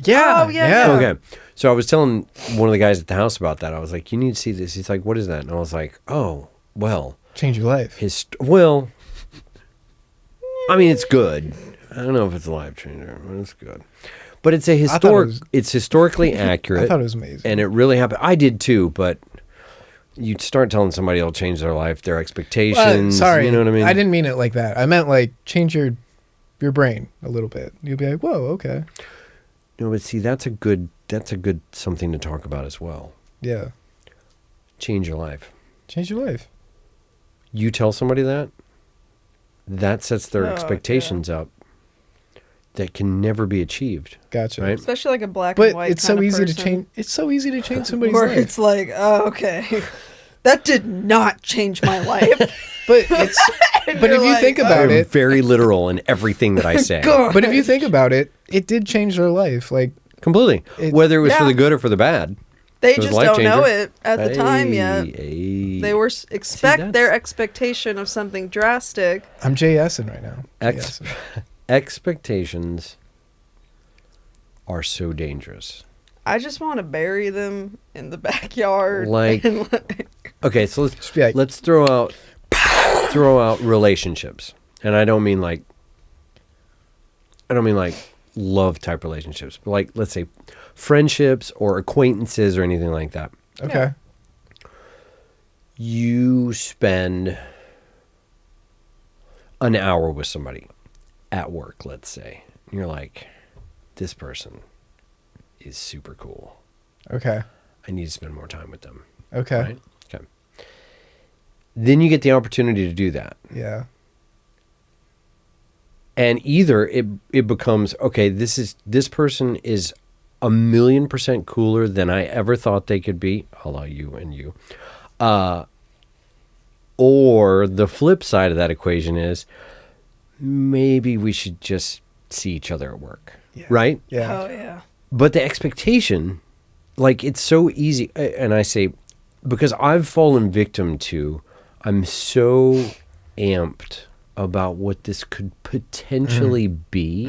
Yeah. Oh, yeah. Okay. So I was telling one of the guys at the house about that. I was like, you need to see this. He's like, what is that? And I was like, oh, well, Change your life. well, I mean, it's good. I don't know if it's a life changer, but it's good. But it's a thought it was- it's historically I accurate. thought it was amazing. And it really happened. I did too, but you start telling somebody it'll change their life, their expectations. Sorry, You know what I mean? I didn't mean it like that. I meant like change your brain a little bit. You'll be like, whoa, okay, No, but see, that's a good something to talk about as well. yeah, Change your life. change your life. You tell somebody that sets their Oh, expectations up that can never be achieved. Gotcha. Right? especially like a black But and white it's so kind of easy to person, change. It's so easy to change somebody's where life. it's like, oh, okay, that did not change my life. But it's. But if you like, think oh. about I'm it, very literal in everything that I say. God. but if you think about it, it did change their life. Like Completely. Whether it was for Yeah. the good or for the bad. They It was just life don't know changer. it at the time yet. Hey. They were expect that's- their expectation of something drastic. I'm JSing right now. Ex- JSing. expectations are so dangerous. I just want to bury them in the backyard. Like- and, like, Okay, so Just be like, let's throw out relationships. And I don't mean like love type relationships, but like let's say friendships or acquaintances or anything like that. okay, You spend an hour with somebody at work, let's say. And you're like, this person is super cool. okay, I need to spend more time with them. okay, Right? Okay. Then you get the opportunity to do that. yeah, And either it becomes, okay, this person is 1,000,000% cooler than I ever thought they could be. I'll you and you. Or the flip side of that equation is maybe we should just see each other at work. Yeah. Right? yeah, oh yeah. But the expectation, like it's so easy. And I say, because I've fallen victim to, I'm so amped about what this could potentially be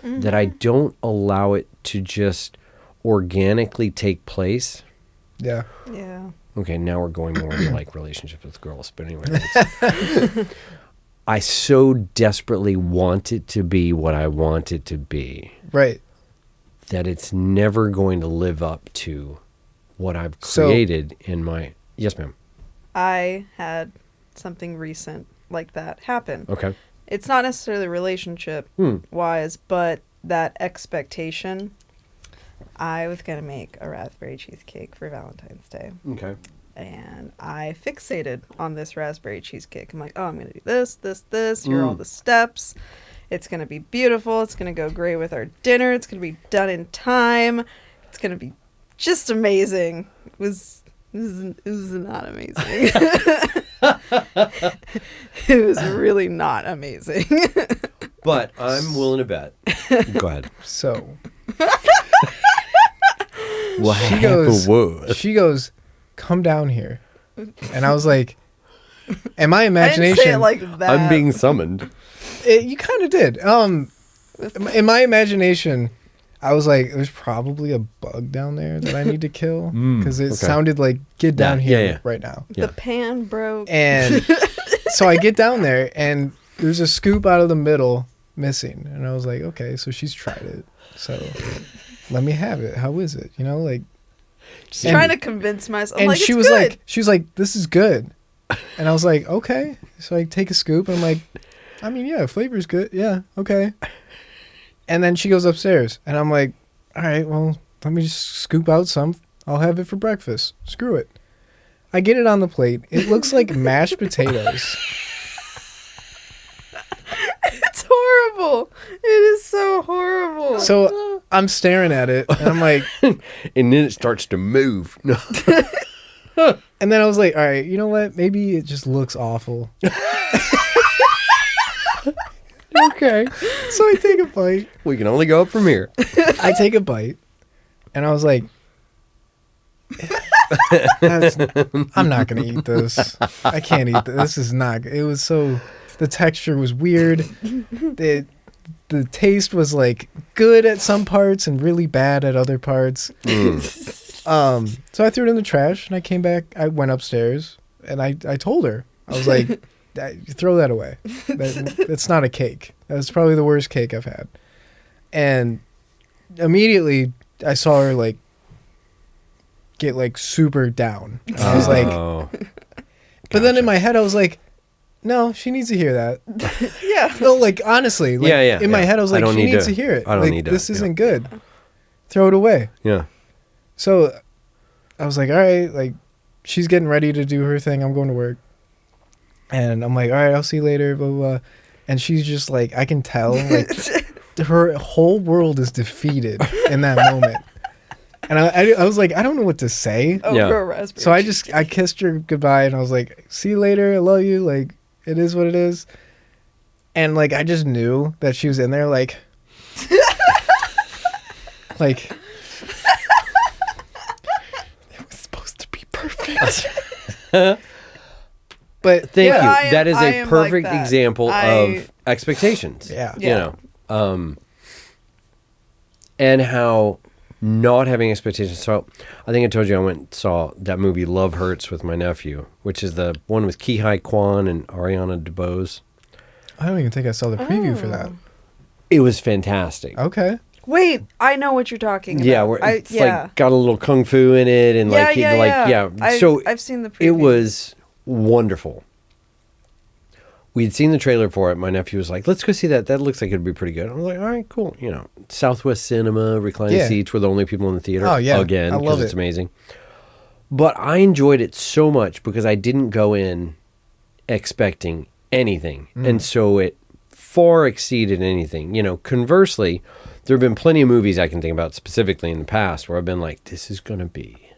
that I don't allow it to just organically take place. yeah. Yeah. Okay, now we're going more into like relationships with girls. But anyway, I so desperately want it to be what I want it to be Right. that it's never going to live up to what I've So- created in my... Yes, ma'am. I had something recent like that happen. Okay. It's not necessarily relationship wise, but that expectation. I was going to make a raspberry cheesecake for Valentine's Day. Okay. And I fixated on this raspberry cheesecake. I'm like, oh, I'm going to do this, this, this. Here are all the steps. It's going to be beautiful. It's going to go great with our dinner. It's going to be done in time. It's going to be just amazing. It was not amazing. It was really not amazing. But I'm willing to bet. Go ahead. So What she goes, was? she goes, come down here, and I was like, in my I didn't imagination, say it like that. I'm being summoned. you kind of did. In my imagination, I was like, there's probably a bug down there that I need to kill because it okay. sounded like get down Yeah, here yeah. right now. Yeah. The pan broke. And so I get down there, and there's a scoop out of the middle missing. And I was like, okay, so she's tried it. So let me have it. How is it? You know, like. Just trying to convince myself. I'm And like, she it's was good. like, this is good. And I was like, okay. So I take a scoop and I'm like, I mean, yeah, flavor's good. Yeah, okay. And then she goes upstairs and I'm like, all right, well, let me just scoop out some. I'll have it for breakfast. Screw it. I get it on the plate. It looks like mashed potatoes. It's horrible. It is so horrible. So I'm staring at it and I'm like, And then it starts to move. No. and then I was like, all right, you know what? Maybe it just looks awful. Okay. So I take a bite. We can only go up from here. I take a bite and I was like, I'm not going to eat this. I can't eat this. This is not, it was so, the texture was weird. The taste was like good at some parts and really bad at other parts. So I threw it in the trash and I came back. I went upstairs and I told her, I was like, throw that away. That's not a cake. That's probably the worst cake I've had. And immediately I saw her like get like super down. I was like, Oh. but then in my head I was like, no, she needs to hear that. yeah. No, like honestly, like, Yeah, in my head I was I like, don't she need needs to- to hear it. I don't Like, need to, this yeah. isn't good. Throw it away. Yeah. So I was like, all right, like she's getting ready to do her thing. I'm going to work. And I'm like, all right, I'll see you later, blah, blah, blah. And she's just like, I can tell, like her whole world is defeated in that moment. And I was like, I don't know what to say. Oh, Yeah. grow raspberry. So I kissed her goodbye and I was like, see you later. I love you. Like, it is what it is. And like, I just knew that she was in there like, like, it was supposed to be perfect. But Thank yeah, you. I am- That is I a am like perfect that. example of expectations. Yeah. You know. And how not having expectations. So I think I told you I went and saw that movie Love Hurts with my nephew, which is the one with Ki-Hai Kwan and Ariana DeBose. I don't even think I saw the preview for that. It was fantastic. Okay. Wait, I know what you're talking about. Yeah, where it's yeah. like got a little kung fu in it and like So I've seen the preview. it was wonderful. We'd seen the trailer for it. My nephew was like, let's go see that. That looks like it'd be pretty good. I was like, all right, cool. You know, Southwest Cinema, reclining Yeah. seats. We're the only people in the theater. Oh, yeah. Again, I love because it's it. amazing. But I enjoyed it so much because I didn't go in expecting anything. And so it far exceeded anything. You know, conversely, there have been plenty of movies I can think about specifically in the past where I've been like, this is going to be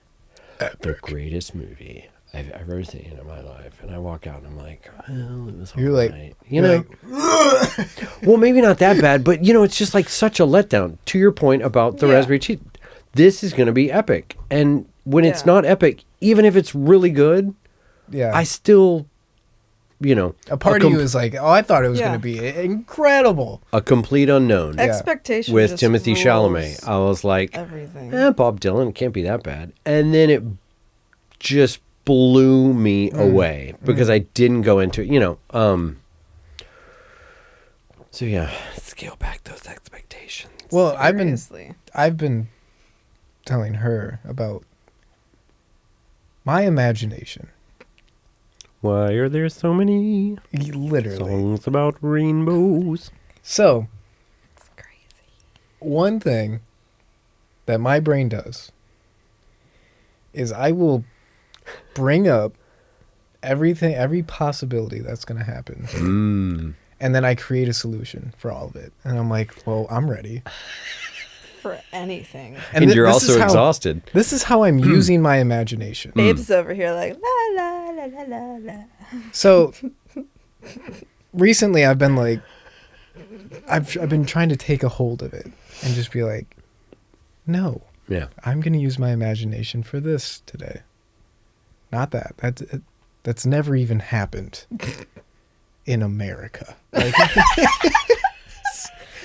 the greatest movie I've ever seen in my life. And I walk out and I'm like, well, it was all You're like- right. You know, well, maybe not that bad, but you know, it's just like such a letdown. To your point about the Yeah. Raspberry Cheat, this is going to be epic. And when it's Yeah. not epic, even if it's really good, Yeah. I still, you know, a part of you is like, oh, I thought it was Yeah. going to be incredible. a complete unknown Expectation with just Timothy rules Chalamet. I was like, everything. Bob Dylan, it can't be that bad. And then it just blew me away because I didn't go into it, you know. So yeah, scale back those expectations. Well, Seriously. I've been telling her about my imagination. Why are there so many Literally. songs about rainbows? So, It's crazy. one thing that my brain does is I will bring up everything, every possibility that's going to happen. And then I create a solution for all of it. And I'm like, well, I'm ready. For anything. And thi- you're this also is how- exhausted. This is how I'm using my imagination. Babe's over here like, la, la, la, la, la, la. So recently I've been like, I've been trying to take a hold of it and just be like, no, Yeah. I'm going to use my imagination for this today. Not that. That's never even happened in America. Like,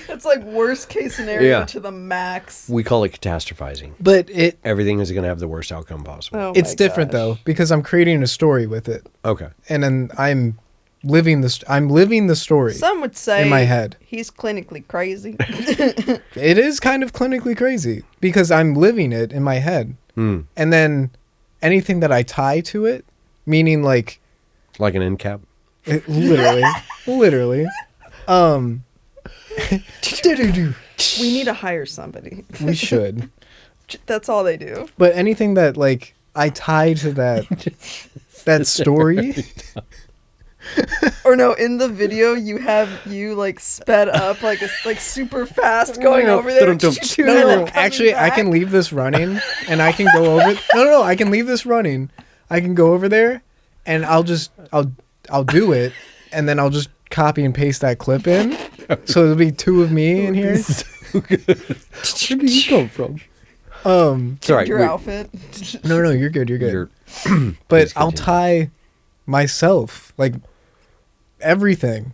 It's like worst case scenario Yeah. to the max. We call it catastrophizing. but Everything is going to have the worst outcome possible. Oh it's my different gosh. though because I'm creating a story with it. Okay. And then I'm living I'm living the story Some would say in my head. he's clinically crazy. It is kind of clinically crazy because I'm living it in my head. Hmm. And then anything that I tie to it, meaning like Like an end cap. literally, literally, We need to hire somebody. we should. That's all they do. But anything that like I tie to that story, Or no, in the video you have you like sped up like super fast going over there. no, and no, then no. coming Actually, I back. can leave this running, and I can go over. No, I can leave this running. I can go over there, and I'll do it, and then I'll just copy and paste that clip in. So there'll be two of me in here. Where did you come from? Sorry. your outfit. No, you're good. You're good. You're, But Please I'll continue. tie myself, like everything,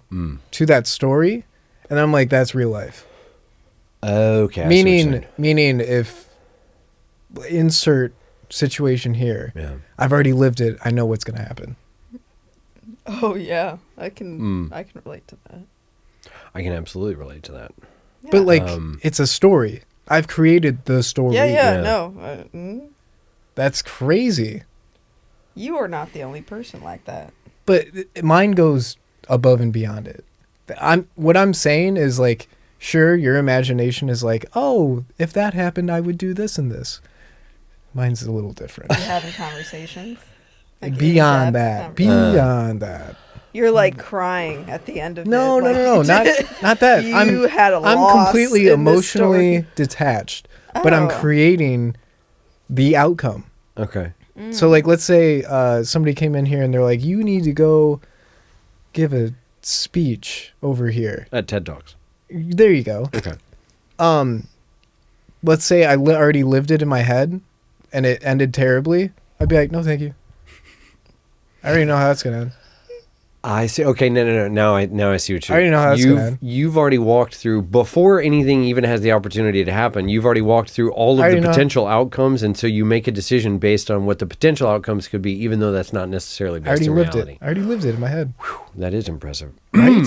to that story, and I'm like, that's real life. okay. I see what you're saying. Meaning, if insert situation here, Yeah. I've already lived it. I know what's gonna happen. Oh yeah, I can relate to that. I can absolutely relate to that. But like, Um, it's a story. I've created the story. Yeah, Yeah. no. That's crazy. You are not the only person like that. But mine goes above and beyond it. What I'm saying is like, sure, your imagination is like, oh, if that happened, I would do this and this. Mine's a little different. You're having conversations. Like Beyond in-depth that, conversations. beyond that. You're like crying at the end of No, it. no, not that. You had a I'm loss completely in this emotionally story. detached, but I'm Oh. creating the outcome. Okay. So, like, let's say somebody came in here and they're like, "You need to go give a speech over here." At TED Talks. There you go. Okay. Let's say I already lived it in my head, and it ended terribly. I'd be like, "No, thank you. I already know how that's gonna end." I see. Okay, no. Now I see what I already know how that's gonna end. You've already walked through before anything even has the opportunity to happen. You've already walked through all I of the already know. potential outcomes, and so you make a decision based on what the potential outcomes could be, even though that's not necessarily I based already in lived reality. it. I already lived it in my head. That is impressive. Right?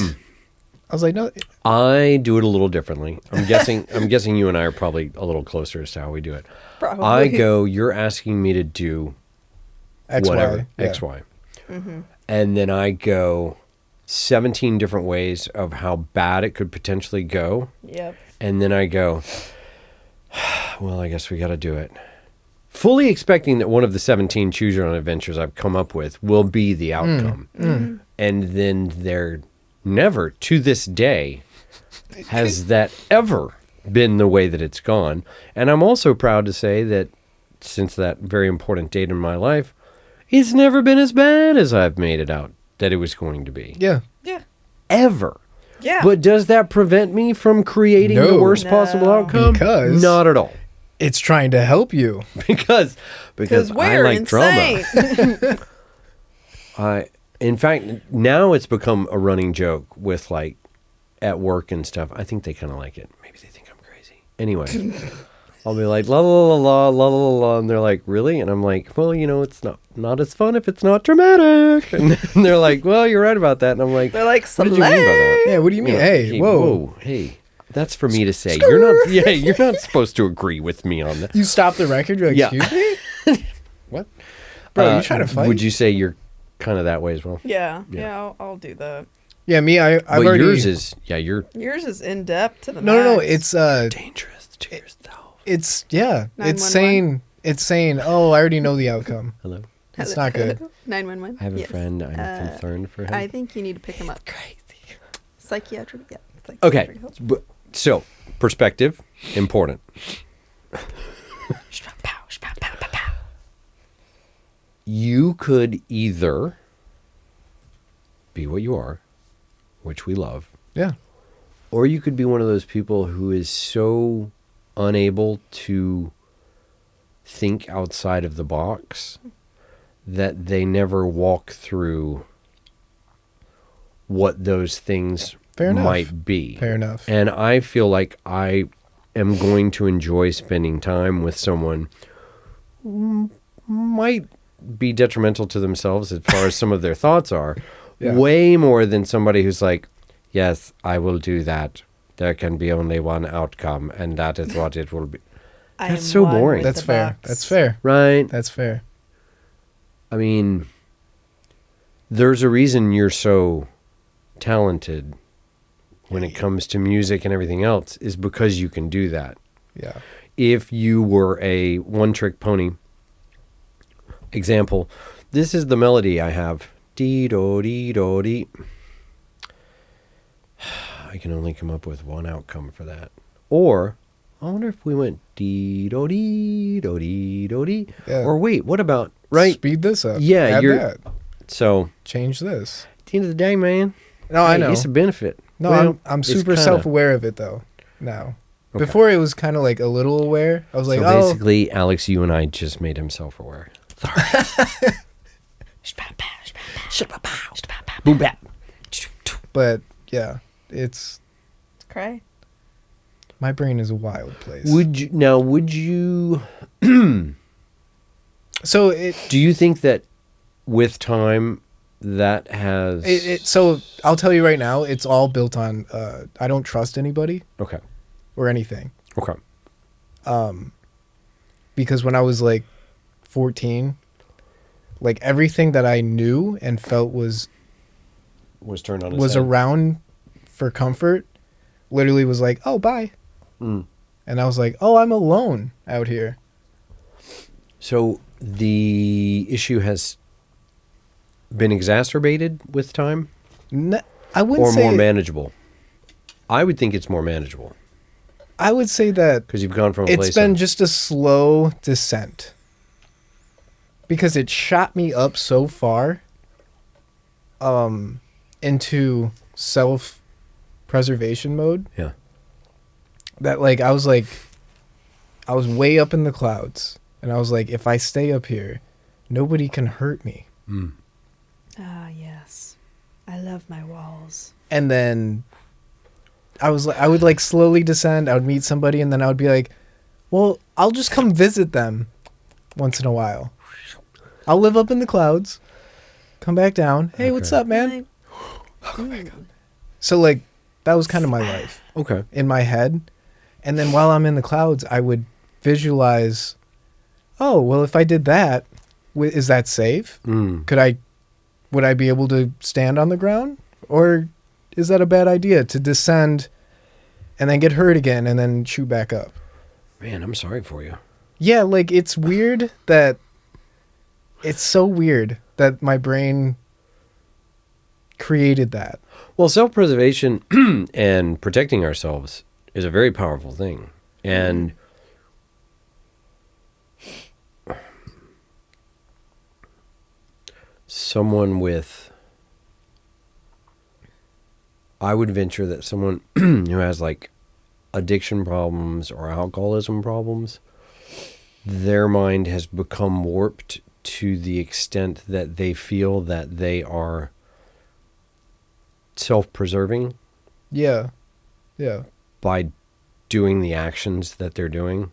I was like, "No, I do it a little differently. I'm guessing. I'm guessing you and I are probably a little closer as to how we do it. Probably. I go. You're asking me to do X, whatever Y, yeah. X, Y, and then I go 17 different ways of how bad it could potentially go. Yep. And then I go, well, I guess we got to do it. Fully expecting that one of the 17 choose your own adventures I've come up with will be the outcome. And then there never, to this day, has that ever been the way that it's gone. And I'm also proud to say that since that very important date in my life, it's never been as bad as I've made it out that it was going to be. yeah." Yeah. Ever. Yeah. But does that prevent me from creating the No. worst possible No. outcome? Because- Not at all. It's trying to help you. because because I we're like insane. drama. In fact, now it's become a running joke with like at work and stuff. I think they kind of like it. Maybe they think I'm crazy. Anyway, I'll be like la la la la la la la, and they're like, really? And I'm like, well, it's not as fun if it's not dramatic. And they're like, well, you're right about that. And I'm like, They're like, what did you mean by that? Yeah, what do you mean? You know, Hey, whoa. hey. That's for me to say. You're not. Yeah, you're not supposed to agree with me on that. You stop the record, you're like, Yeah. excuse me? What? Bro, you trying to fight? Would you say you're kind of that way as well? Yeah. Yeah. Yeah. I'll do that. Yeah, me, I've But already... yours is, you're Yours is in depth to the No, max. it's, dangerous to yourself. it's, yeah, it's 911? saying, oh, I already know the outcome. Hello. It's not good. 911. I have a Yes. friend. I'm concerned for him. I think you need to pick him up. Crazy. Psychiatric. Yeah. Okay. psychiatric help. So, perspective, important. You could either be what you are, which we love, Yeah. or you could be one of those people who is so unable to think outside of the box that they never walk through what those things Fair enough. might be. Fair enough. And I feel like I am going to enjoy spending time with someone who might be detrimental to themselves as far as some of their thoughts are, Yeah. Way more than somebody who's like, yes, I will do that. There can be only one outcome, and that is what it will be. I That's am so one boring. with That's the fair. box. That's fair. Right? That's fair. I mean, there's a reason you're so talented when it comes to music and everything else, is because you can do that. Yeah. If you were a one-trick pony, example, this is the melody I have. Dee-do-dee-do-dee. I can only come up with one outcome for that. Or, I wonder if we went dee-do-dee-do-dee-do-dee. Yeah. Or wait, what about, right? Speed this up. Yeah, Add you're- that. So, Change this. at the end of the day, man, No, I hey, know. it's a benefit. No, Well, I'm it's super kinda- self-aware of it though. Now. Okay. Before it was kind of like a little aware. I was like, So oh, basically, Alex, you and I just made him self-aware. Boom bap. but yeah, it's Cray. my brain is a wild place. Would you So it do you think that with time that has so I'll tell you right now, it's all built on I don't trust anybody Okay. or anything. Okay. Because when I was like 14, like everything that I knew and felt was Was turned on its head. around for comfort literally was like, oh, bye. Mm. And I was like, oh, I'm alone out here. So the issue has been exacerbated with time I wouldn't or say more manageable? I would think it's more manageable I would say that because you've gone from a it's place been of, just a slow descent because it shot me up so far into self-preservation mode yeah. that like I was way up in the clouds and I was like, if I stay up here, nobody can hurt me. Mm. Ah, yes. I love my walls. And then I would like slowly descend. I would meet somebody and then I would be like, well, I'll just come visit them once in a while. I'll live up in the clouds, come back down. Hey, what's Okay. up, man? So like that was kind of my life Okay. in my head. And then while I'm in the clouds, I would visualize, oh, well, if I did that, is that safe? Mm. Would I be able to stand on the ground? Or is that a bad idea to descend and then get hurt again and then shoot back up? Man, I'm sorry for you. Yeah, like it's weird that it's so weird that my brain created that. Well, self-preservation and protecting ourselves is a very powerful thing. And someone with, I would venture that someone who has like addiction problems or alcoholism problems, their mind has become warped to the extent that they feel that they are self-preserving Yeah. Yeah. by doing the actions that they're doing.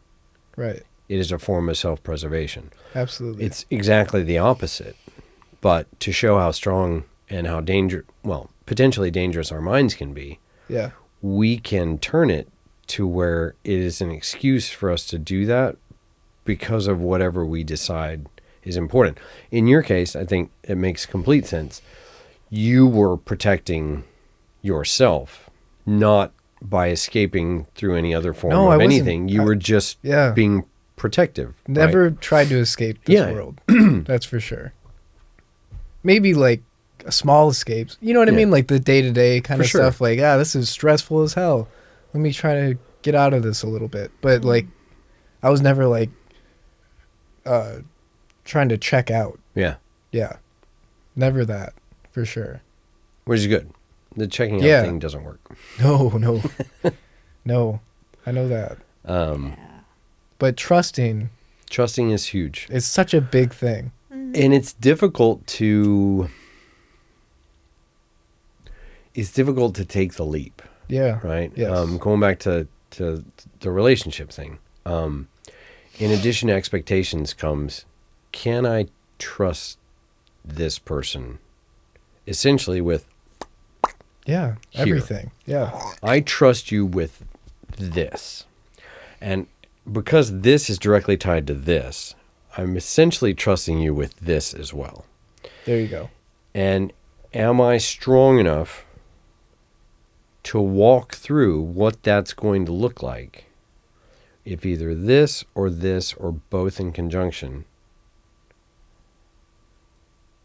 Right. It is a form of self-preservation. Absolutely. It's exactly the opposite. But to show how strong and how potentially dangerous our minds can be, yeah. we can turn it to where it is an excuse for us to do that because of whatever we decide is important. In your case, I think it makes complete sense. You were protecting yourself, not by escaping through any other form No, I of wasn't. anything. You were just Yeah. being protective. right? Never tried to escape this Yeah. world. That's for sure. Maybe like small escapes. You know what I Yeah. mean? Like the day-to-day kind For of sure. stuff. Like, this is stressful as hell. Let me try to get out of this a little bit. But like, I was never like trying to check out. Yeah. Yeah. Never that, for sure. Which is good. The checking out Yeah. thing doesn't work. No. No. I know that. Um, But trusting Trusting is huge. is such a big thing. And it's difficult to take the leap, Yeah. right? Yes. Going back to the relationship thing. In addition to expectations comes, can I trust this person? essentially with, Yeah. Here. Everything. Yeah. I trust you with this. And because this is directly tied to this, I'm essentially trusting you with this as well. There you go. And am I strong enough to walk through what that's going to look like if either this or both in conjunction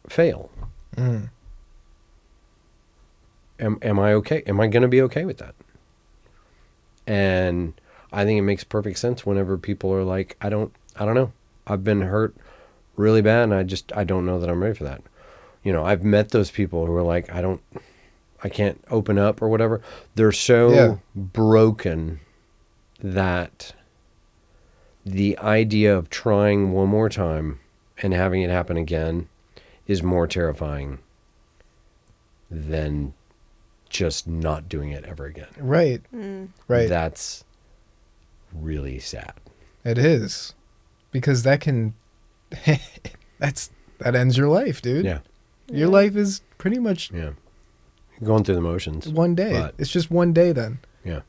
fail? Mm. Am I okay? Am I going to be okay with that? And I think it makes perfect sense whenever people are like, I don't know. I've been hurt really bad and I don't know that I'm ready for that. You know, I've met those people who are like, I can't open up or whatever. They're so broken that the idea of trying one more time and having it happen again is more terrifying than just not doing it ever again. Right. Right. That's really sad. It is. Because that can that ends your life, dude. Yeah. Your life is pretty much Yeah. Going through the motions. one day. But- It's just one day then. Yeah.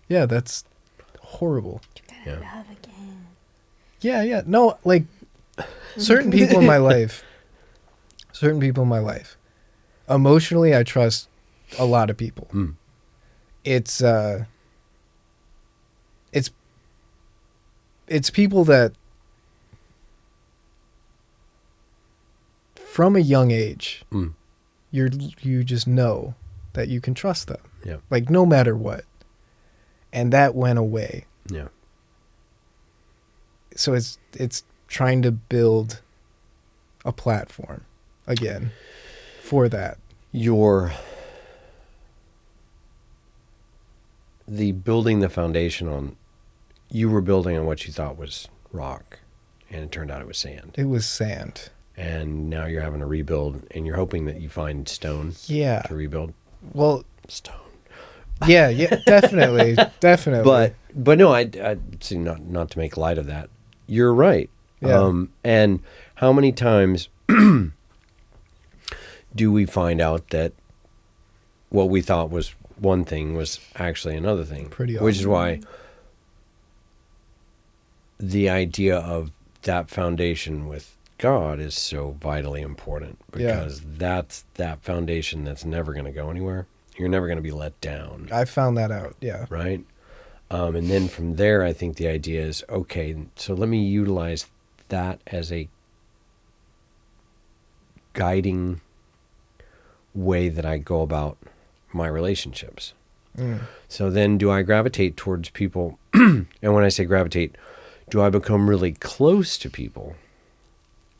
Yeah, that's horrible. Yeah. Love again. Yeah, yeah. No, like certain people in my life, emotionally I trust a lot of people. Mm. It's people that from a young age, Mm. you just know that you can trust them. Yeah. Like no matter what. And that went away. Yeah. So it's trying to build a platform again for that. The building the foundation on, you were building on what you thought was rock, and it turned out it was sand. It was sand. And now you're having to rebuild, and you're hoping that you find stone Yeah. to rebuild. Well, Stone. yeah, definitely, definitely. But no, I see, not to make light of that. You're right. Yeah. And how many times do we find out that what we thought was one thing was actually another thing? Pretty Which is often. why the idea of that foundation with God is so vitally important, because that's that foundation that's never going to go anywhere. You're never going to be let down. I found that out. Yeah. Right? And then from there, I think the idea is, okay, so let me utilize that as a guiding way that I go about my relationships. Mm. So then do I gravitate towards people, and when I say gravitate, do I become really close to people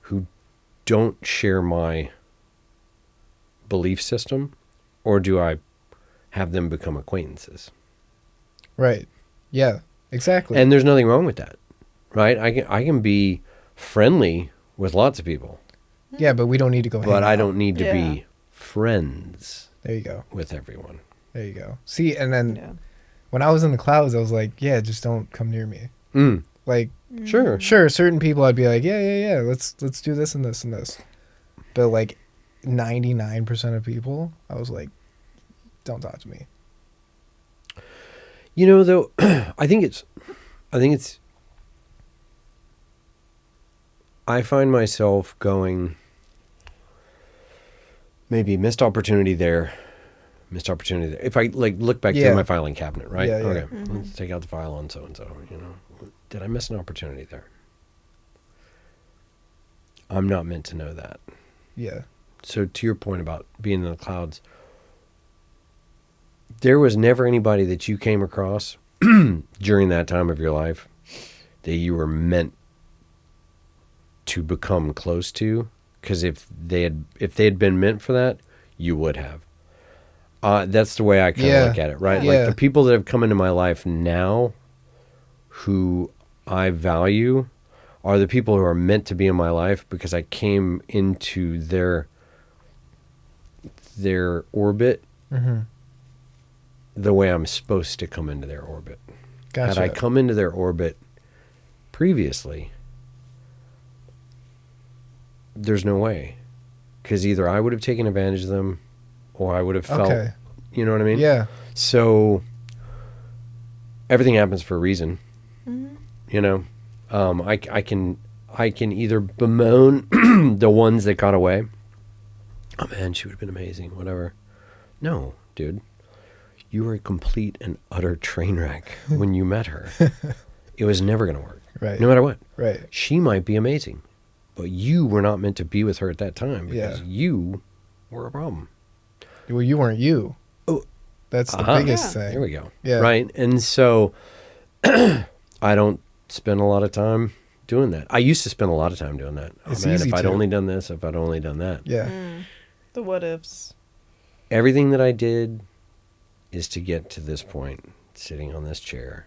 who don't share my belief system, or do I have them become acquaintances? Right. Yeah. Exactly. And there's nothing wrong with that, right? I can be friendly with lots of people, yeah, but we don't need to go. but hang I out. don't need to Yeah. be friends There you go. with everyone. There you go. See, and then Yeah. when I was in the clouds, I was like, yeah, just don't come near me. Mm, Like, sure. sure, certain people I'd be like, yeah, let's do this and this and this. But like 99% of people, I was like, don't talk to me. You know, though, I find myself going, maybe missed opportunity there. If I like look back Yeah. through my filing cabinet, right? Yeah, yeah. Okay, let's take out the file on so-and-so, did I miss an opportunity there? I'm not meant to know that. Yeah. So to your point about being in the clouds, there was never anybody that you came across during that time of your life that you were meant to become close to, because if they had been meant for that, you would have. That's the way I kind of Yeah. look at it, right? Yeah. Like the people that have come into my life now who I value are the people who are meant to be in my life because I came into their orbit Mm-hmm. the way I'm supposed to come into their orbit. Gotcha. Had I come into their orbit previously, there's no way. because either I would have taken advantage of them, or I would have felt, Okay. you know what I mean? Yeah. So everything happens for a reason. Mm-hmm. You know, I can either bemoan the ones that got away. Oh man, she would have been amazing. Whatever. No, dude, you were a complete and utter train wreck when you met her. It was never going to work. Right. No matter what. Right. She might be amazing, but you were not meant to be with her at that time because Yeah. you were a problem. Well, you weren't you. Oh. That's the Uh-huh. biggest Yeah. thing. There we go. Yeah. Right. And so I don't spend a lot of time doing that. I used to spend a lot of time doing that. It's oh man, easy if I'd to. only done this, if I'd only done that. Yeah. The what ifs. Everything that I did is to get to this point, sitting on this chair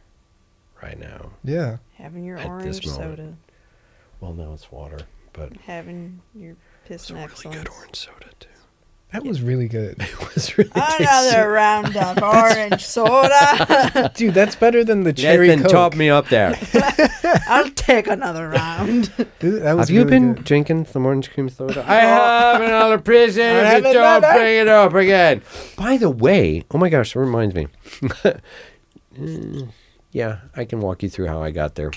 right now. Yeah. Having your At orange this moment. soda. Well, now it's water, but Having your piss it's a really excellence. good orange soda too. That was really good. It was really Another round of orange soda. Dude, that's better than the cherry Nathan, Coke. top me up there. I'll take another round. Dude, that was Have you really been good. drinking some orange cream soda? I have another prison. I haven't Don't done that. bring it up again. By the way, oh my gosh, that reminds me. Yeah, I can walk you through how I got there,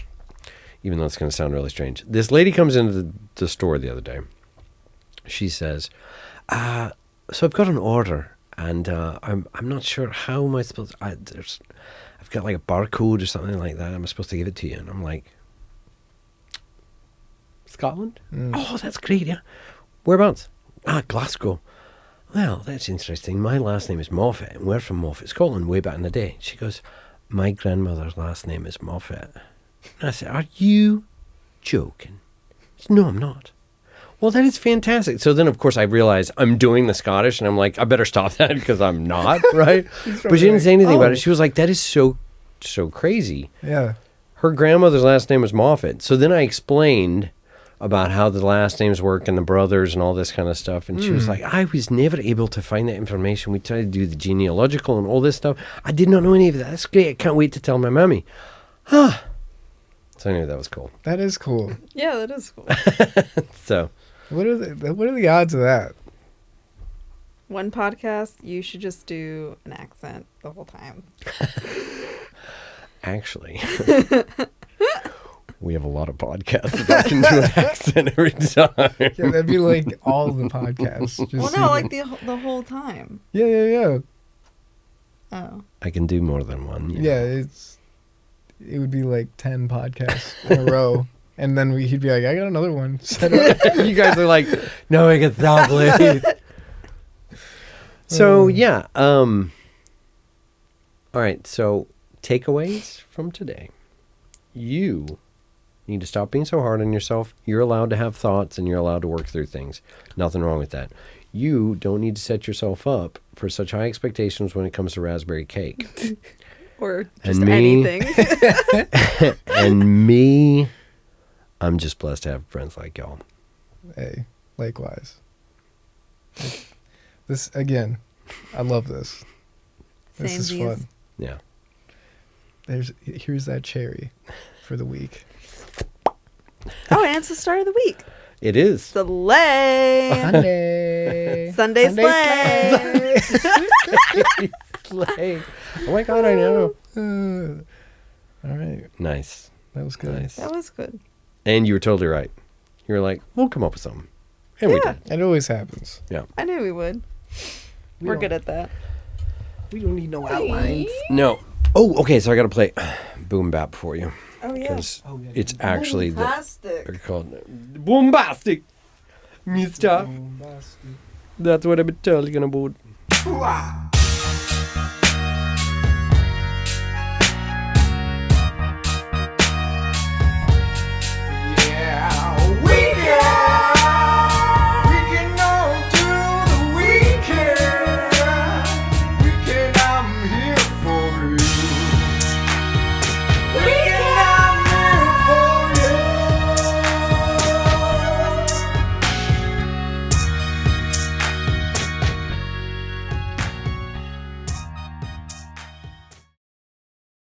even though it's going to sound really strange. This lady comes into the store the other day. She says, so I've got an order, and I'm not sure how am I supposed to, I've got like a barcode or something like that. I'm supposed to give it to you. And I'm like, Scotland? Oh, that's great, yeah. Whereabouts? Glasgow. Well, that's interesting. My last name is Moffat, and we're from Moffat, Scotland, way back in the day. She goes, my grandmother's last name is Moffat. And I said, are you joking? She said, no, I'm not. Well, that is fantastic. So then, of course, I realized I'm doing the Scottish, and I'm like, I better stop that because I'm not, right? But she didn't say anything about it. She was like, that is so crazy. Yeah. Her grandmother's last name was Moffat. So then I explained about how the last names work and the brothers and all this kind of stuff. And she was like, I was never able to find that information. We tried to do the genealogical and all this stuff. I did not know any of that. That's great. I can't wait to tell my mommy. So I knew that was cool. That is cool. Yeah, that is cool. So What are the odds of that? One podcast, you should just do an accent the whole time. actually, we have a lot of podcasts that I can do an accent every time. Yeah, that'd be like all the podcasts. Just Well, no, like the whole time. Yeah. Oh. I can do more than one. you know. Yeah, it would be like 10 podcasts in a row. And then he'd be like, I got another one set up. You guys are like, no, I get that late. So yeah, all right. So takeaways from today: you need to stop being so hard on yourself. You're allowed to have thoughts, and you're allowed to work through things. Nothing wrong with that. You don't need to set yourself up for such high expectations when it comes to raspberry cake. Or just And me. anything. And me, I'm just blessed to have friends like y'all. Hey, likewise. This, again, I love this. This is Samesies. fun. Yeah. Here's that cherry for the week. Oh, and it's the start of the week. It is. Slay. Sunday. Sunday slay. Slay. Oh my God, I know. All right. Nice. That was good. Nice. That was good. And you were totally right. You were like, we'll come up with something. And we Yeah. did. It always happens. I knew we would. We're good at that. We don't need no outlines. No. Oh, okay. So I got to play Boom Bap for you. Oh, yeah. Because it's actually Fantastic. they're called Bombastic. Mister. That's what I've been telling you about.